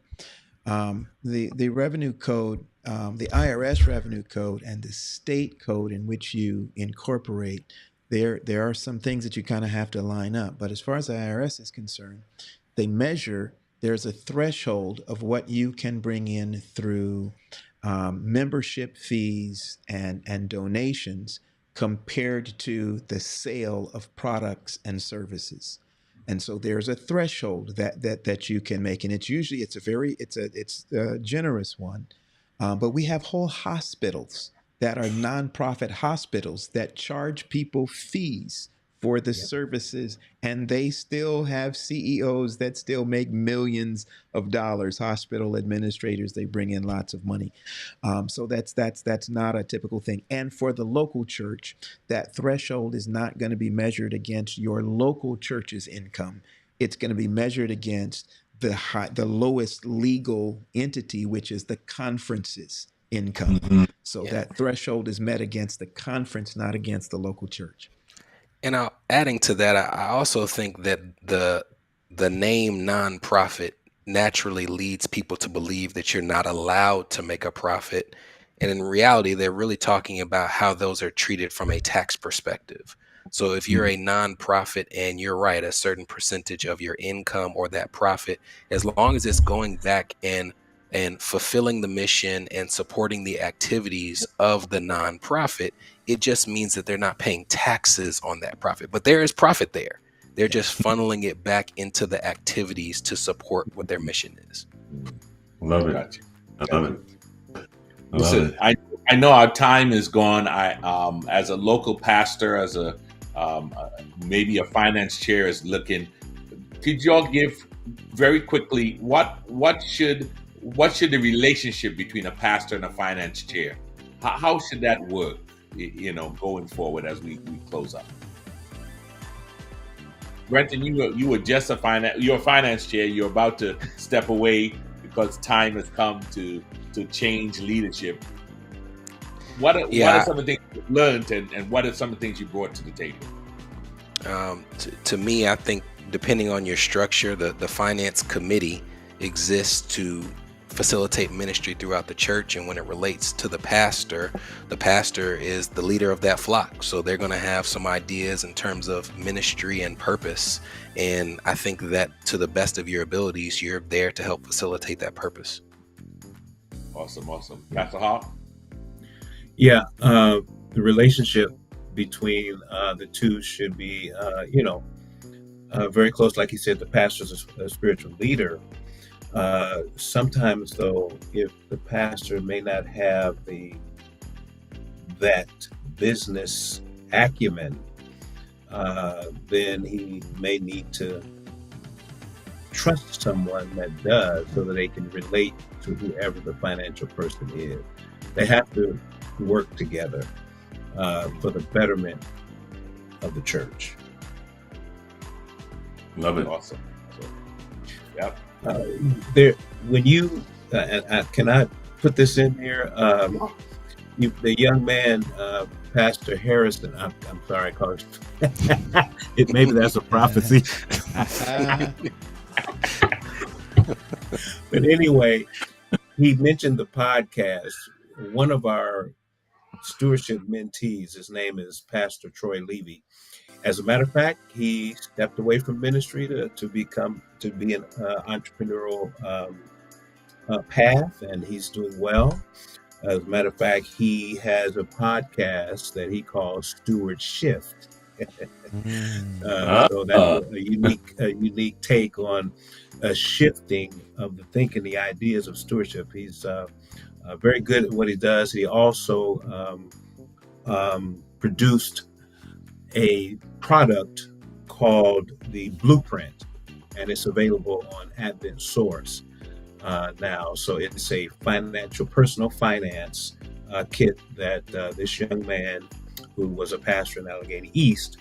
The revenue code, the IRS revenue code, and the state code in which you incorporate, there are some things that you kind of have to line up. But as far as the IRS is concerned, they measure. There's a threshold of what you can bring in through membership fees and donations compared to the sale of products and services. And so there's a threshold that you can make, and it's a generous one. But we have whole hospitals that are nonprofit hospitals that charge people fees for the services, and they still have CEOs that still make millions of dollars. Hospital administrators, they bring in lots of money. So that's not a typical thing. And for the local church, that threshold is not going to be measured against your local church's income. It's going to be measured against the lowest legal entity, which is the conference's income.
Mm-hmm.
So that threshold is met against the conference, not against the local church.
And adding to that, I also think that the name nonprofit naturally leads people to believe that you're not allowed to make a profit. And in reality, they're really talking about how those are treated from a tax perspective. So if you're a nonprofit and you're right, a certain percentage of your income or that profit, as long as it's going back and fulfilling the mission and supporting the activities of the nonprofit, it just means that they're not paying taxes on that profit. But there is profit there. They're just funneling it back into the activities to support what their mission is.
Love it.
Gotcha.
I love it.
Listen, I know our time is gone. I as a local pastor, as a maybe a finance chair is looking. Could y'all give very quickly what should the relationship between a pastor and a finance chair? How should that work? Going forward as we close up. Brenton, you were just you're a finance chair. You're about to step away because time has come to change leadership. What are some of the things you learned, and what are some of the things you brought to the table?
To me, I think depending on your structure, the finance committee exists to facilitate ministry throughout the church. And when it relates to the pastor is the leader of that flock. So they're going to have some ideas in terms of ministry and purpose. And I think that to the best of your abilities, you're there to help facilitate that purpose.
Awesome. Pastor Harp?
Yeah, the relationship between the two should be, very close. Like you said, the pastor's a spiritual leader. Sometimes, though, if the pastor may not have that business acumen, then he may need to trust someone that does, so that they can relate to whoever the financial person is. They have to work together for the betterment of the church.
Love it.
Awesome. So, yep.
There, when you can I put this in here? The young man, Pastor Harrison. I'm sorry, Coach. Maybe that's a prophecy. But anyway, he mentioned the podcast. One of our stewardship mentees, his name is Pastor Troy Levy. As a matter of fact, he stepped away from ministry to be an entrepreneurial path, and he's doing well. As a matter of fact, he has a podcast that he calls Stewardship. So that's a unique take on a shifting of the thinking, the ideas of stewardship. He's very good at what he does. He also produced a product called the Blueprint, and it's available on Advent Source now. So it's a personal finance kit that this young man, who was a pastor in Allegheny East,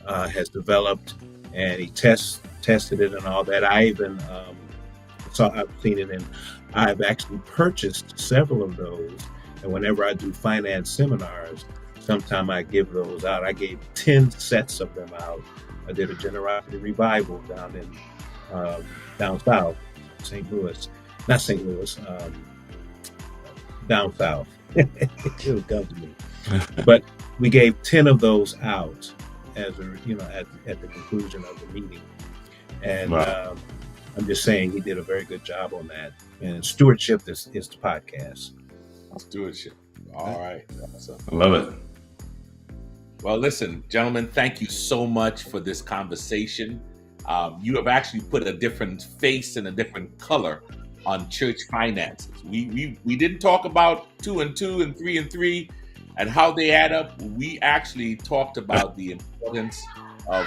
has developed, and he tested it and all that. I even I've seen it, and I've actually purchased several of those. And whenever I do finance seminars, sometime I give those out. I gave 10 sets of them out. I did a generosity revival down south, St. Louis, not St. Louis, down south. It'll come to me. But we gave 10 of those out at the conclusion of the meeting. And wow. I'm just saying he did a very good job on that. And Stewardship is the podcast.
Stewardship. All right. Awesome.
I love it.
Well, listen, gentlemen, thank you so much for this conversation. You have actually put a different face and a different color on church finances. We didn't talk about 2 and 2 and 3 and 3 and how they add up. We actually talked about the importance of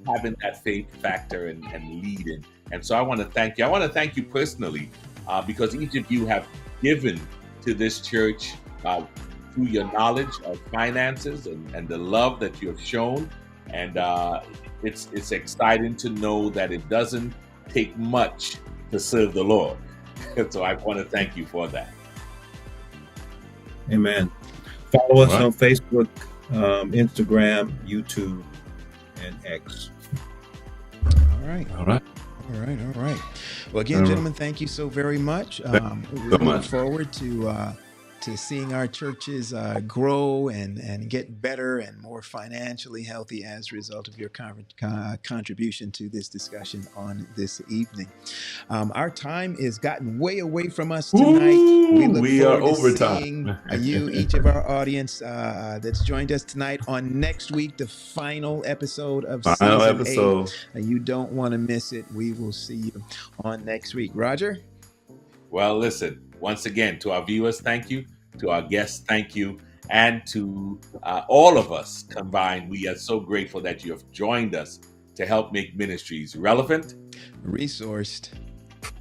having that faith factor and leading. And so I want to thank you. I want to thank you personally because each of you have given to this church through your knowledge of finances and the love that you have shown. And it's exciting to know that it doesn't take much to serve the Lord. So I want to thank you for that.
Amen. Follow us on Facebook, Instagram, YouTube, and X.
All right. Well, again, gentlemen, thank you so very much. We look forward to seeing our churches grow and get better and more financially healthy as a result of your contribution to this discussion on this evening. Our time is gotten way away from us tonight.
We are overtime.
You, each of our audience that's joined us tonight on next week, the final episode of season 8. You don't want to miss it. We will see you on next week. Roger?
Well, listen, once again, to our viewers, thank you. To our guests, thank you. And to all of us combined, we are so grateful that you have joined us to help make ministries relevant,
resourced,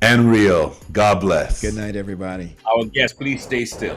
and real. God bless.
Good night, everybody.
Our guests, please stay still.